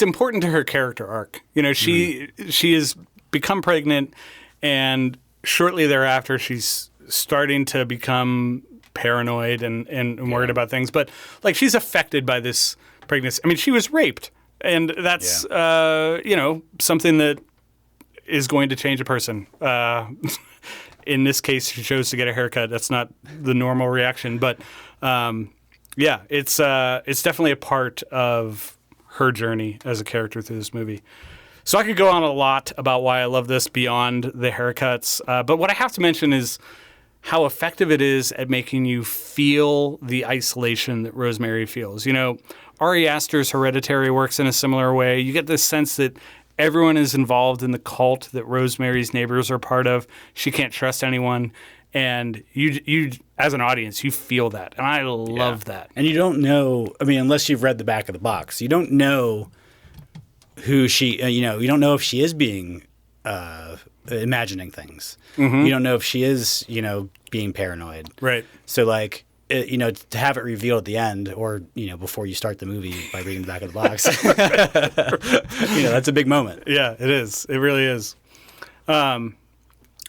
important to her character arc. She has become pregnant, and shortly thereafter, she's starting to become paranoid and worried about things, but like she's affected by this pregnancy. I mean, she was raped, and that's something that is going to change a person. In this case, she chose to get a haircut. That's not the normal reaction, but it's definitely a part of her journey as a character through this movie. So I could go on a lot about why I love this beyond the haircuts, but what I have to mention is how effective it is at making you feel the isolation that Rosemary feels. Ari Aster's Hereditary works in a similar way. You get this sense that everyone is involved in the cult that Rosemary's neighbors are part of. She can't trust anyone. And you as an audience, you feel that. And I love that. And you don't know, unless you've read the back of the box, you don't know who she, you don't know if she is being imagining things. Mm-hmm. You don't know if she is, being paranoid. Right. So to have it revealed at the end or, before you start the movie by reading the back of the box, that's a big moment. Yeah, it is. It really is.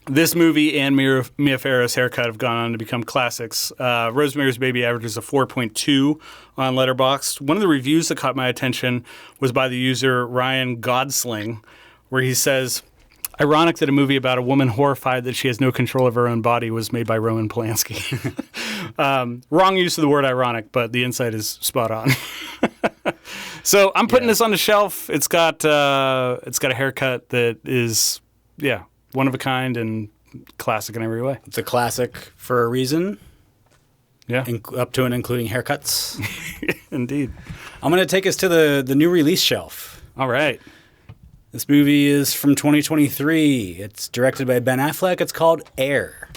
This movie and Mia Farrow's haircut have gone on to become classics. Rosemary's Baby averages a 4.2 on Letterboxd. One of the reviews that caught my attention was by the user Ryan Godsling, where he says, ironic that a movie about a woman horrified that she has no control of her own body was made by Roman Polanski. Wrong use of the word ironic, but the insight is spot on. So I'm putting this on the shelf. It's got a haircut that is, one of a kind and classic in every way. It's a classic for a reason. Yeah. Up to and including haircuts. Indeed. I'm going to take us to the new release shelf. All right. This movie is from 2023. It's directed by Ben Affleck. It's called Air.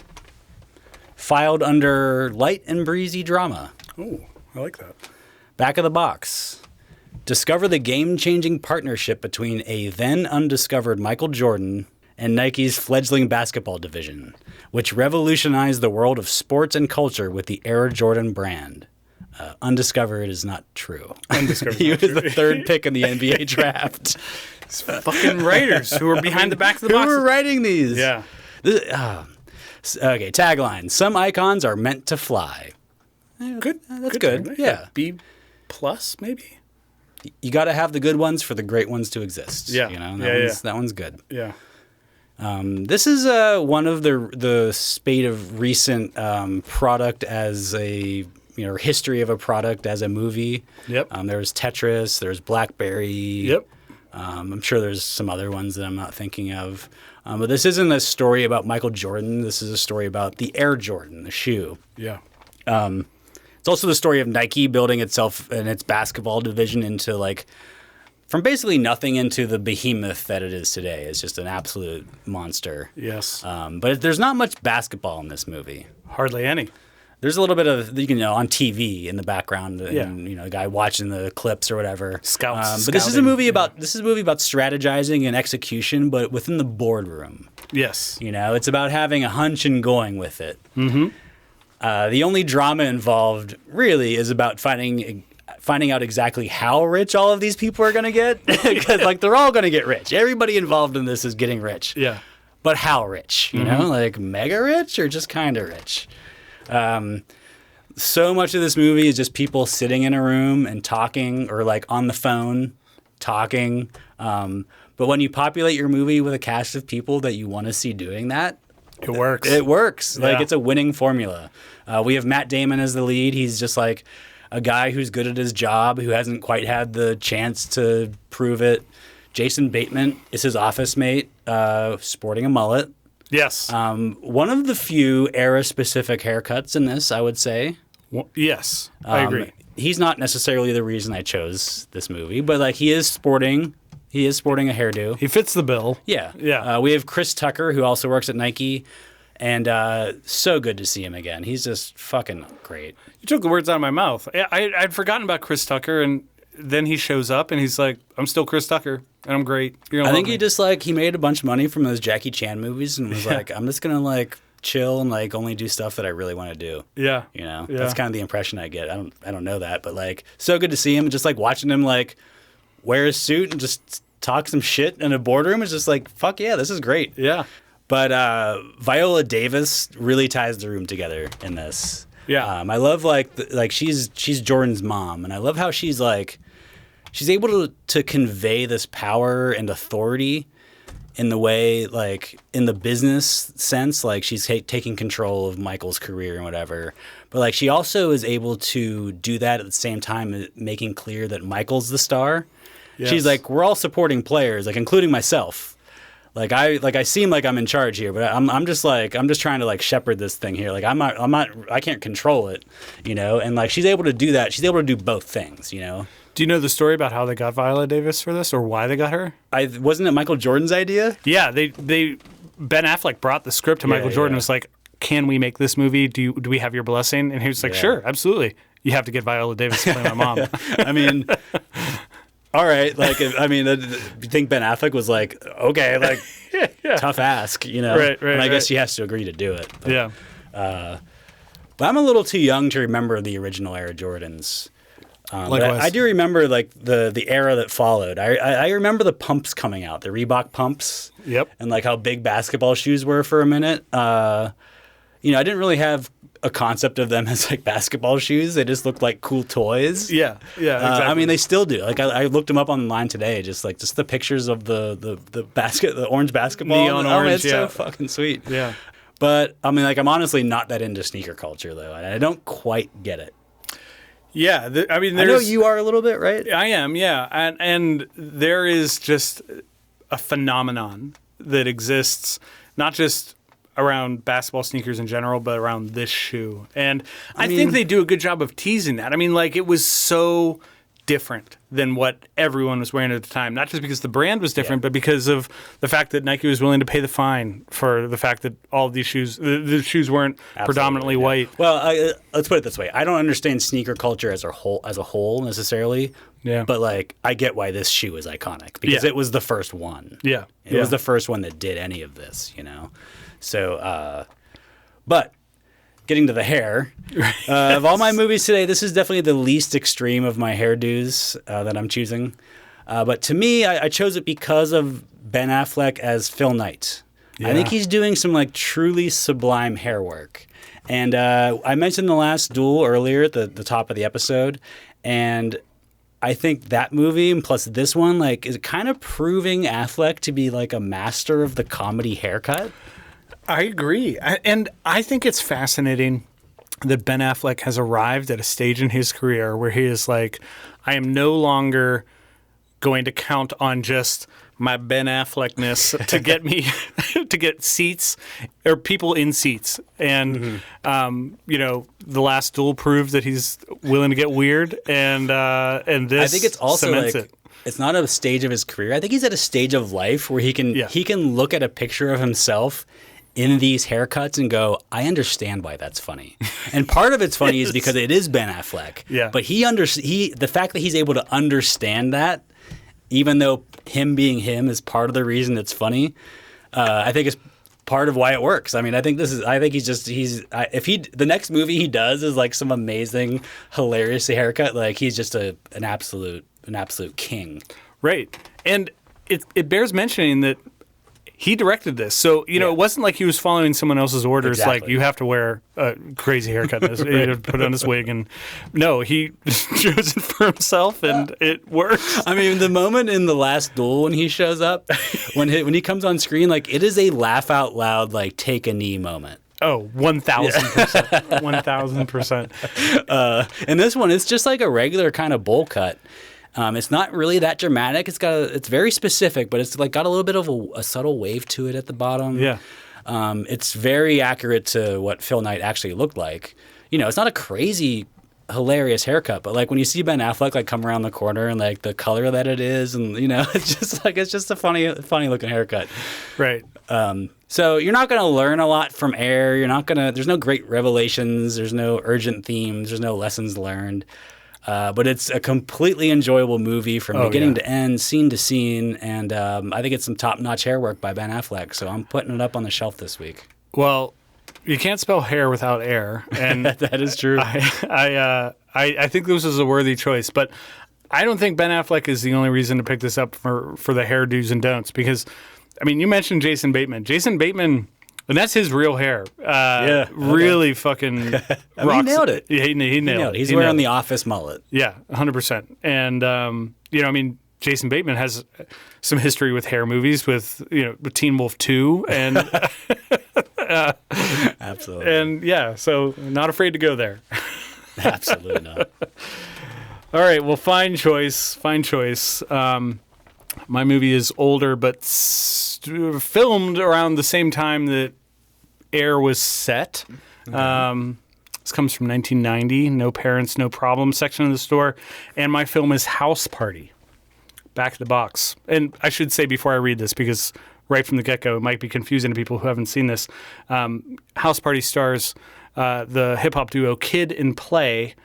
Filed under light and breezy drama. Oh, I like that. Back of the box. Discover the game-changing partnership between a then-undiscovered Michael Jordan and Nike's fledgling basketball division, which revolutionized the world of sports and culture with the Air Jordan brand. Undiscovered is not true. Undiscovered. He was the third pick in the NBA draft. These fucking writers who are behind the back of the box. Who are writing these? Yeah. Okay, tagline. Some icons are meant to fly. Good. That's good. Yeah. B plus, maybe? You got to have the good ones for the great ones to exist. Yeah. That one's good. Yeah. This is one of the spate of recent product as a history of a product as a movie. Yep. There's Tetris. There's BlackBerry. Yep. I'm sure there's some other ones that I'm not thinking of. But this isn't a story about Michael Jordan. This is a story about the Air Jordan, the shoe. Yeah. It's also the story of Nike building itself and its basketball division into like from basically nothing into the behemoth that it is today. It's just an absolute monster. Yes. But there's not much basketball in this movie. Hardly any. There's a little bit of, on TV in the background, and the guy watching the clips or whatever. Scouts. But this is a movie about strategizing and execution, but within the boardroom. Yes. It's about having a hunch and going with it. Mm-hmm. The only drama involved really is about finding out exactly how rich all of these people are going to get, because like they're all going to get rich. Everybody involved in this is getting rich. Yeah. But how rich? You know, like mega rich or just kind of rich? So much of this movie is just people sitting in a room and talking, or like on the phone talking. But when you populate your movie with a cast of people that you want to see doing that, it works. It works. Yeah. Like it's a winning formula. We have Matt Damon as the lead. He's just like a guy who's good at his job, who hasn't quite had the chance to prove it. Jason Bateman is his office mate, sporting a mullet. Yes. One of the few era-specific haircuts in this, I would say. Well, yes, I agree. He's not necessarily the reason I chose this movie, but like he is sporting a hairdo. He fits the bill. Yeah. Yeah. We have Chris Tucker, who also works at Nike, and so good to see him again. He's just fucking great. You took the words out of my mouth. I'd forgotten about Chris Tucker, and then he shows up, and he's like, I'm still Chris Tucker, and I'm great. I think he made a bunch of money from those Jackie Chan movies and was like, I'm just going to like chill and like only do stuff that I really want to do. Yeah. That's kind of the impression I get. I don't know that, but like so good to see him, just like watching him like wear his suit and just talk some shit in a boardroom is just like, fuck yeah, this is great. Yeah. But Viola Davis really ties the room together in this. Yeah. I love like she's Jordan's mom, and I love how she's able to convey this power and authority in the way, like in the business sense, like she's taking control of Michael's career and whatever. But like she also is able to do that at the same time, making clear that Michael's the star. Yes. She's like, we're all supporting players, like including myself. Like I seem like I'm in charge here, but I'm just trying to like shepherd this thing here. Like I can't control it, And like she's able to do that. She's able to do both things, Do you know the story about how they got Viola Davis for this, or why they got her? Wasn't it Michael Jordan's idea? Yeah, Ben Affleck brought the script to Michael Jordan. Was like, can we make this movie? Do we have your blessing? And he was like, sure, absolutely. You have to get Viola Davis to play my mom. I mean, all right. Like, you think Ben Affleck was like, okay, like tough ask, Right. And I guess she has to agree to do it. But, yeah. But I'm a little too young to remember the original Air Jordans. But I do remember like the era that followed. I remember the pumps coming out, the Reebok pumps. Yep. And like how big basketball shoes were for a minute. I didn't really have a concept of them as like basketball shoes. They just looked like cool toys. Yeah, exactly. They still do. Like I looked them up online today, just the pictures of the orange basketball. Neon orange, it's so fucking sweet. Yeah. But I'm honestly not that into sneaker culture though, and I don't quite get it. Yeah, I know you are a little bit, right? I am, yeah, and there is just a phenomenon that exists, not just around basketball sneakers in general, but around this shoe. And I think they do a good job of teasing that. It was so different than what everyone was wearing at the time. Not just because the brand was different, but because of the fact that Nike was willing to pay the fine for the fact that all of these shoes, the shoes weren't predominantly white. Well, let's put it this way. I don't understand sneaker culture as a whole necessarily. Yeah. But like, I get why this shoe is iconic because it was the first one. Yeah. It was the first one that did any of this, So, but getting to the hair, of all my movies today, this is definitely the least extreme of my hairdos that I'm choosing. But to me, I chose it because of Ben Affleck as Phil Knight. Yeah. I think he's doing some like truly sublime hair work. And I mentioned The Last Duel earlier at the top of the episode, and I think that movie and plus this one like is kind of proving Affleck to be like a master of the comedy haircut. I agree. And I think it's fascinating that Ben Affleck has arrived at a stage in his career where he is like, I am no longer going to count on just my Ben Affleckness to get me to get seats or people in seats. And the last duel proved that he's willing to get weird, and this I think it's also cements like it. it's not a stage of his career. I think he's at a stage of life where he can look at a picture of himself in these haircuts and go, I understand why that's funny. And part of it's funny is because it is Ben Affleck. Yeah. But the fact that he's able to understand that, even though him being him is part of the reason it's funny, I think is part of why it works. I mean, I think the next movie he does is like some amazing, hilarious haircut. Like he's just an absolute king. Right. And it bears mentioning that he directed this. So, it wasn't like he was following someone else's orders. Exactly. Like, you have to wear a crazy haircut. You have to put on his wig. And no, he chose it for himself, and it works. I mean, the moment in The Last Duel when he shows up, when he comes on screen, like, it is a laugh out loud, like, take a knee moment. Oh, 1,000%. 1,000%. And this one, it's just like a regular kind of bowl cut. It's not really that dramatic. It's very specific, but it's like got a little bit of a subtle wave to it at the bottom. Yeah. It's very accurate to what Phil Knight actually looked like. It's not a crazy, hilarious haircut, but like when you see Ben Affleck like come around the corner and like the color that it is, and it's just a funny looking haircut. Right. So you're not going to learn a lot from Air. There's no great revelations. There's no urgent themes. There's no lessons learned. But it's a completely enjoyable movie from beginning to end, scene to scene, and I think it's some top-notch hair work by Ben Affleck, so I'm putting it up on the shelf this week. Well, you can't spell hair without air, and that is true. I think this is a worthy choice, but I don't think Ben Affleck is the only reason to pick this up for the hair do's and don'ts, because, I mean, you mentioned Jason Bateman. Jason Bateman... And that's his real hair. Really fucking rocks. He nailed it. Yeah, he nailed it. He's wearing the office mullet. Yeah, 100%. And, Jason Bateman has some history with hair movies with Teen Wolf 2. And absolutely. And, so not afraid to go there. Absolutely not. All right, well, fine choice. My movie is older, but filmed around the same time that Air was set. Okay. This comes from 1990, No Parents, No Problem section of the store. And my film is House Party, back of the box. And I should say before I read this, because right from the get-go, it might be confusing to people who haven't seen this. House Party stars the hip-hop duo Kid and Play,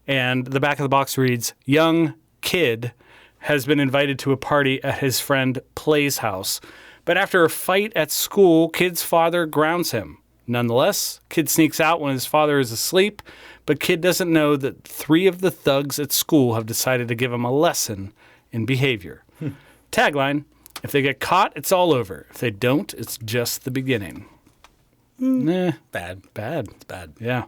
and the back of the box reads, Young Kid has been invited to a party at his friend Play's house. But after a fight at school, Kid's father grounds him. Nonetheless, Kid sneaks out when his father is asleep, but Kid doesn't know that 3 of the thugs at school have decided to give him a lesson in behavior. Tagline, if they get caught, it's all over. If they don't, it's just the beginning. Bad. It's bad. Yeah.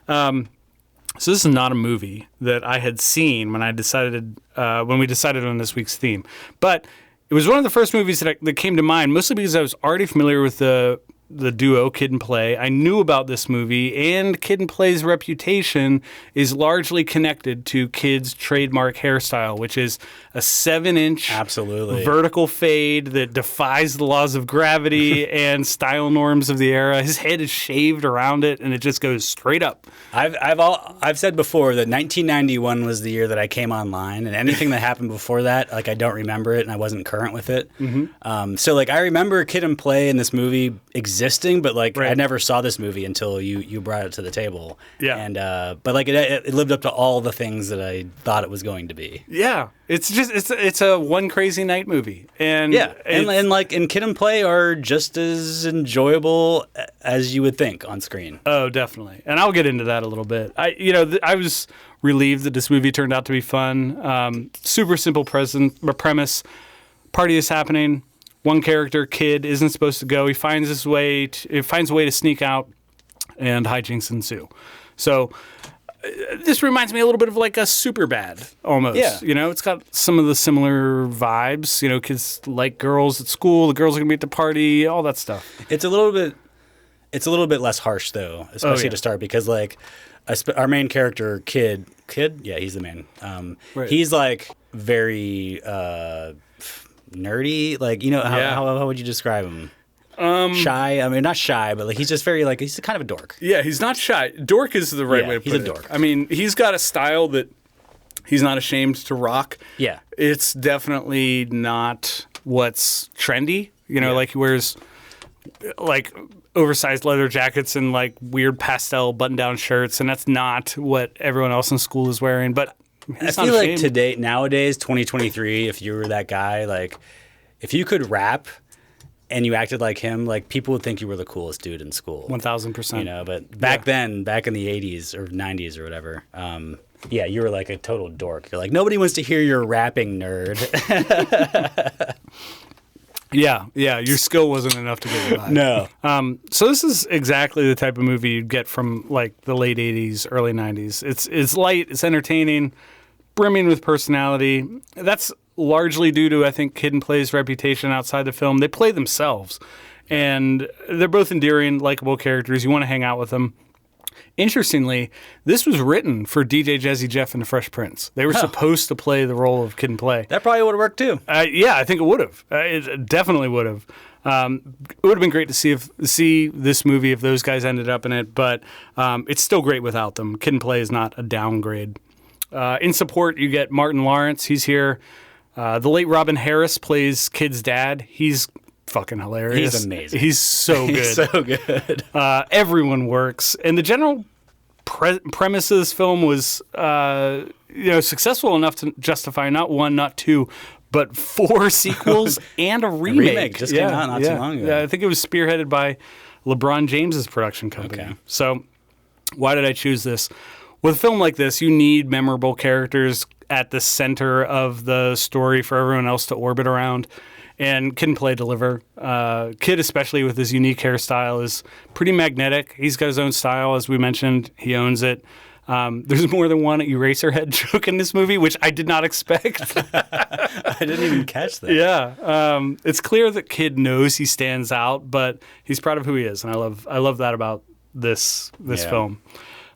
So this is not a movie that I had seen when we decided on this week's theme. But it was one of the first movies that came to mind, mostly because I was already familiar with the duo Kid and Play. I knew about this movie, and Kid and Play's reputation is largely connected to Kid's trademark hairstyle, which is a 7-inch vertical fade that defies the laws of gravity and style norms of the era. His head is shaved around it, and it just goes straight up. I've said before that 1991 was the year that I came online, and anything that happened before that, like I don't remember it, and I wasn't current with it. Mm-hmm. So like I remember Kid and Play in this movie existing, but like I never saw this movie until you brought it to the table. Yeah. And but like it lived up to all the things that I thought it was going to be. Yeah. It's a one crazy night movie. And and Kid and Play are just as enjoyable as you would think on screen. Oh, definitely. And I'll get into that a little bit. I was relieved that this movie turned out to be fun. Super simple premise. Party is happening. One character, Kid, isn't supposed to go. He finds a way to sneak out, and hijinks ensue. So this reminds me a little bit of like a Superbad almost. Yeah. It's got some of the similar vibes. Kids like girls at school. The girls are gonna be at the party. All that stuff. It's a little bit less harsh though, especially to start, because like our main character, Kid, Kid? Yeah, he's the main. Right. He's like very nerdy. Like, you know, how would you describe him? Shy. I mean, not shy, but like he's just very like he's kind of a dork. Yeah, he's not shy. Dork is the right way to put it. He's a dork. I mean, he's got a style that he's not ashamed to rock. Yeah. It's definitely not what's trendy. You know, like he wears like oversized leather jackets and like weird pastel button-down shirts, and that's not what everyone else in school is wearing. But I feel like nowadays, 2023, if you were that guy, like if you could rap and you acted like him, like people would think you were the coolest dude in school. 1,000%. You know, but back then, back in the 80s or 90s or whatever, yeah, you were like a total dork. You're like, nobody wants to hear your rapping, nerd. Yeah, your skill wasn't enough to get you by. No. So this is exactly the type of movie you'd get from like the late 80s, early 90s. It's light, it's entertaining, brimming with personality. That's largely due to, I think, Kid and Play's reputation outside the film. They play themselves, and they're both endearing, likable characters. You want to hang out with them. Interestingly, this was written for DJ Jazzy Jeff and the Fresh Prince. They were supposed to play the role of Kid and Play. That probably would have worked too. Yeah, I think it would have. It definitely would have. It would have been great to see this movie if those guys ended up in it, but it's still great without them. Kid and Play is not a downgrade. In support, you get Martin Lawrence. He's here. The late Robin Harris plays Kid's dad. He's fucking hilarious. He's amazing. He's so good. He's so good. Everyone works. And the general premise of this film was successful enough to justify not one, not two, but 4 sequels and a remake. A remake just came out not too long ago. Yeah, I think it was spearheaded by LeBron James's production company. Okay. So why did I choose this? With a film like this, you need memorable characters at the center of the story for everyone else to orbit around. And Kid and Play deliver. Kid, especially with his unique hairstyle, is pretty magnetic. He's got his own style, as we mentioned. He owns it. There's more than one Eraserhead joke in this movie, which I did not expect. I didn't even catch that. Yeah. It's clear that Kid knows he stands out, but he's proud of who he is. And I love that about this film.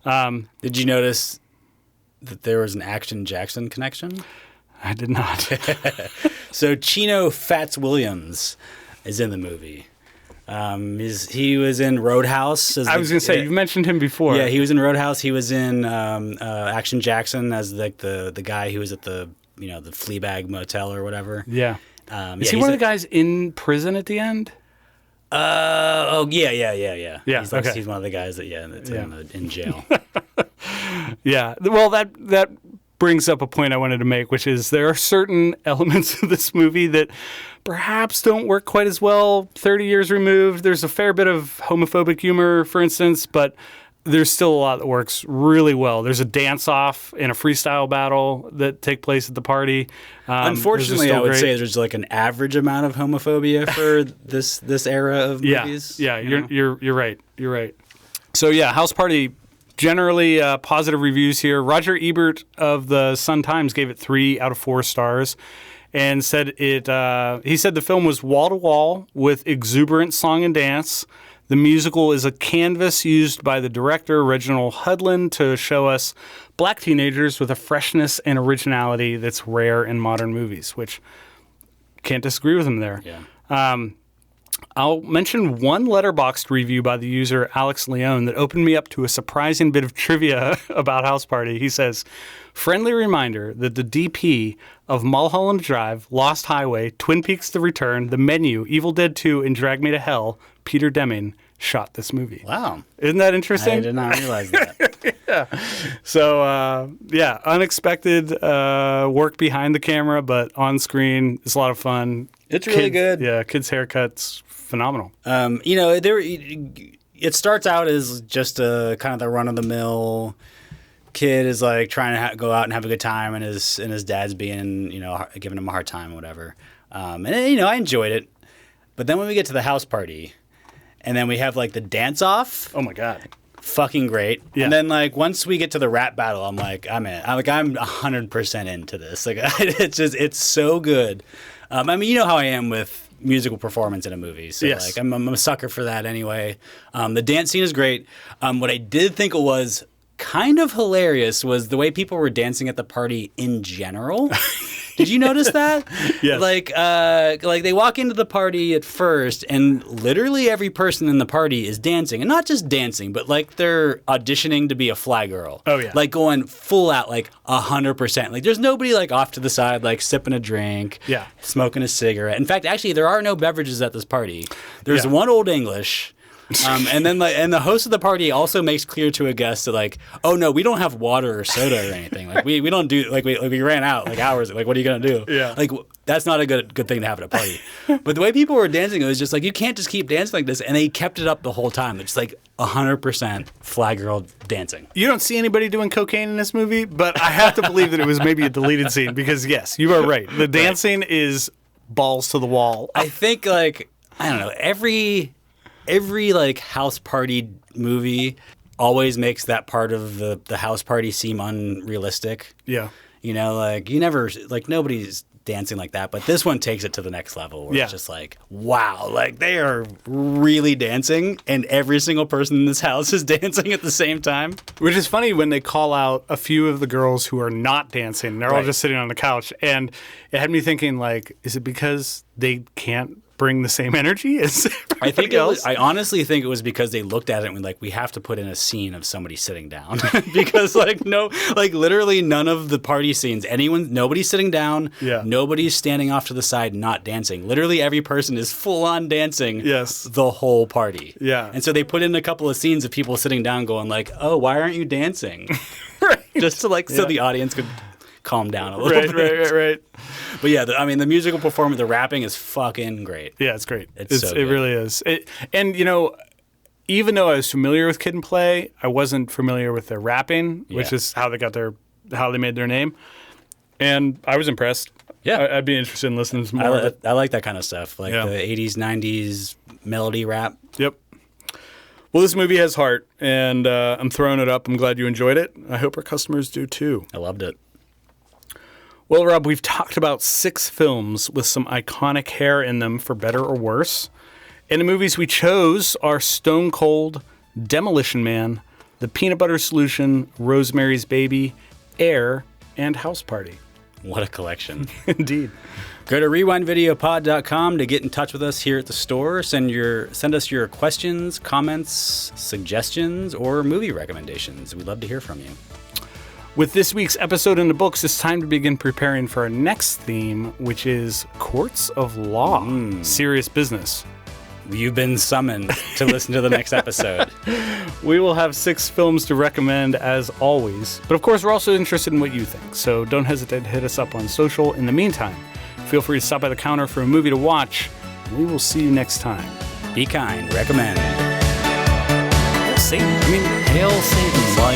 Did you notice that there was an Action Jackson connection? I did not. So Chino Fats Williams is in the movie. He was in Roadhouse. I was going to say, you've mentioned him before. Yeah, he was in Roadhouse. He was in Action Jackson as like the guy who was at the the Fleabag Motel or whatever. Yeah. Is he one of the guys in prison at the end? Yeah. Yeah, He's one of the guys that's in jail. Yeah. Well, that brings up a point I wanted to make, which is there are certain elements of this movie that perhaps don't work quite as well 30 years removed. There's a fair bit of homophobic humor, for instance, but there's still a lot that works really well. There's a dance-off and a freestyle battle that take place at the party. Unfortunately, I would say there's like an average amount of homophobia for this era of movies. Yeah, you're right. You're right. So yeah, House Party, generally positive reviews here. Roger Ebert of the Sun-Times gave it 3 out of 4 stars and said he said the film was wall-to-wall with exuberant song and dance. The musical is a canvas used by the director, Reginald Hudlin, to show us black teenagers with a freshness and originality that's rare in modern movies, which can't disagree with him there. Yeah. I'll mention one Letterboxd review by the user Alex Leone that opened me up to a surprising bit of trivia about House Party. He says, friendly reminder that the DP of Mulholland Drive, Lost Highway, Twin Peaks The Return, The Menu, Evil Dead 2, and Drag Me to Hell, Peter Deming shot this movie. Wow. Isn't that interesting? I did not realize that. Yeah. So, unexpected work behind the camera, but on screen, it's a lot of fun. It's really good. Yeah, kids' haircuts, phenomenal. It starts out as just a kind of the run-of-the-mill kid is like trying to go out and have a good time, and his dad's being, giving him a hard time or whatever. I enjoyed it. But then when we get to the house party, and then we have like the dance-off. Oh my God. Fucking great. Yeah. And then like once we get to the rap battle, I'm like, I'm in. I'm 100% into this. Like it's so good. You know how I am with musical performance in a movie. So yes. like I'm a sucker for that anyway. The dance scene is great. What I did think it was kind of hilarious was the way people were dancing at the party in general. Did you notice that? Yes. Like they walk into the party at first, and literally every person in the party is dancing, and not just dancing, but like they're auditioning to be a fly girl. Oh, yeah. Like going full out, like 100%. Like there's nobody like off to the side, like sipping a drink, Yeah. smoking a cigarette. In fact, actually, there are no beverages at this party. There's Yeah. one Old English. And then the host of the party also makes clear to a guest that like, oh no, we don't have water or soda or anything. Like we don't do like we ran out like hours. Like what are you gonna do? Yeah. Like that's not a good thing to have at a party. But the way people were dancing, it was just like you can't just keep dancing like this, and they kept it up the whole time. It's like 100% fly girl dancing. You don't see anybody doing cocaine in this movie, but I have to believe that it was maybe a deleted scene because yes, you are right. The dancing is balls to the wall. I think like I don't know every like house party movie always makes that part of the house party seem unrealistic. Yeah. You know, like you never like nobody's dancing like that, but this one takes it to the next level where Yeah. it's just like, wow, like they are really dancing and every single person in this house is dancing at the same time. Which is funny when they call out a few of the girls who are not dancing. They're all Right. just sitting on the couch. And it had me thinking, like, is it because they can't bring the same energy as I think everybody else? I honestly think it was because they looked at it and were like, we have to put in a scene of somebody sitting down because like literally none of the party scenes, nobody's sitting down, Yeah. nobody's standing off to the side not dancing. Literally every person is full on dancing Yes. the whole party. Yeah. And so they put in a couple of scenes of people sitting down going like, oh, why aren't you dancing? Right. Just to like so Yeah. the audience could calm down a little bit. Right. But yeah, the musical performance, the rapping is fucking great. Yeah, it's great. It's so it good. really is. And, you know, even though I was familiar with Kid and Play, I wasn't familiar with their rapping, which Yeah. is how they made their name. And I was impressed. Yeah. I'd be interested in listening to more. I like that kind of stuff, like Yeah. the 80s, 90s melody rap. Yep. Well, this movie has heart, and I'm throwing it up. I'm glad you enjoyed it. I hope our customers do too. I loved it. Well, Rob, we've talked about 6 films with some iconic hair in them, for better or worse. And the movies we chose are Stone Cold, Demolition Man, The Peanut Butter Solution, Rosemary's Baby, Air, and House Party. What a collection. Indeed. Go to rewindvideopod.com to get in touch with us here at the store. Send us your questions, comments, suggestions, or movie recommendations. We'd love to hear from you. With this week's episode in the books, it's time to begin preparing for our next theme, which is Courts of Law. Serious business. You've been summoned to listen to the next episode. We will have 6 films to recommend as always. But of course, we're also interested in what you think. So don't hesitate to hit us up on social. In the meantime, feel free to stop by the counter for a movie to watch. We will see you next time. Be kind. Recommend. Satan. Hail Satan while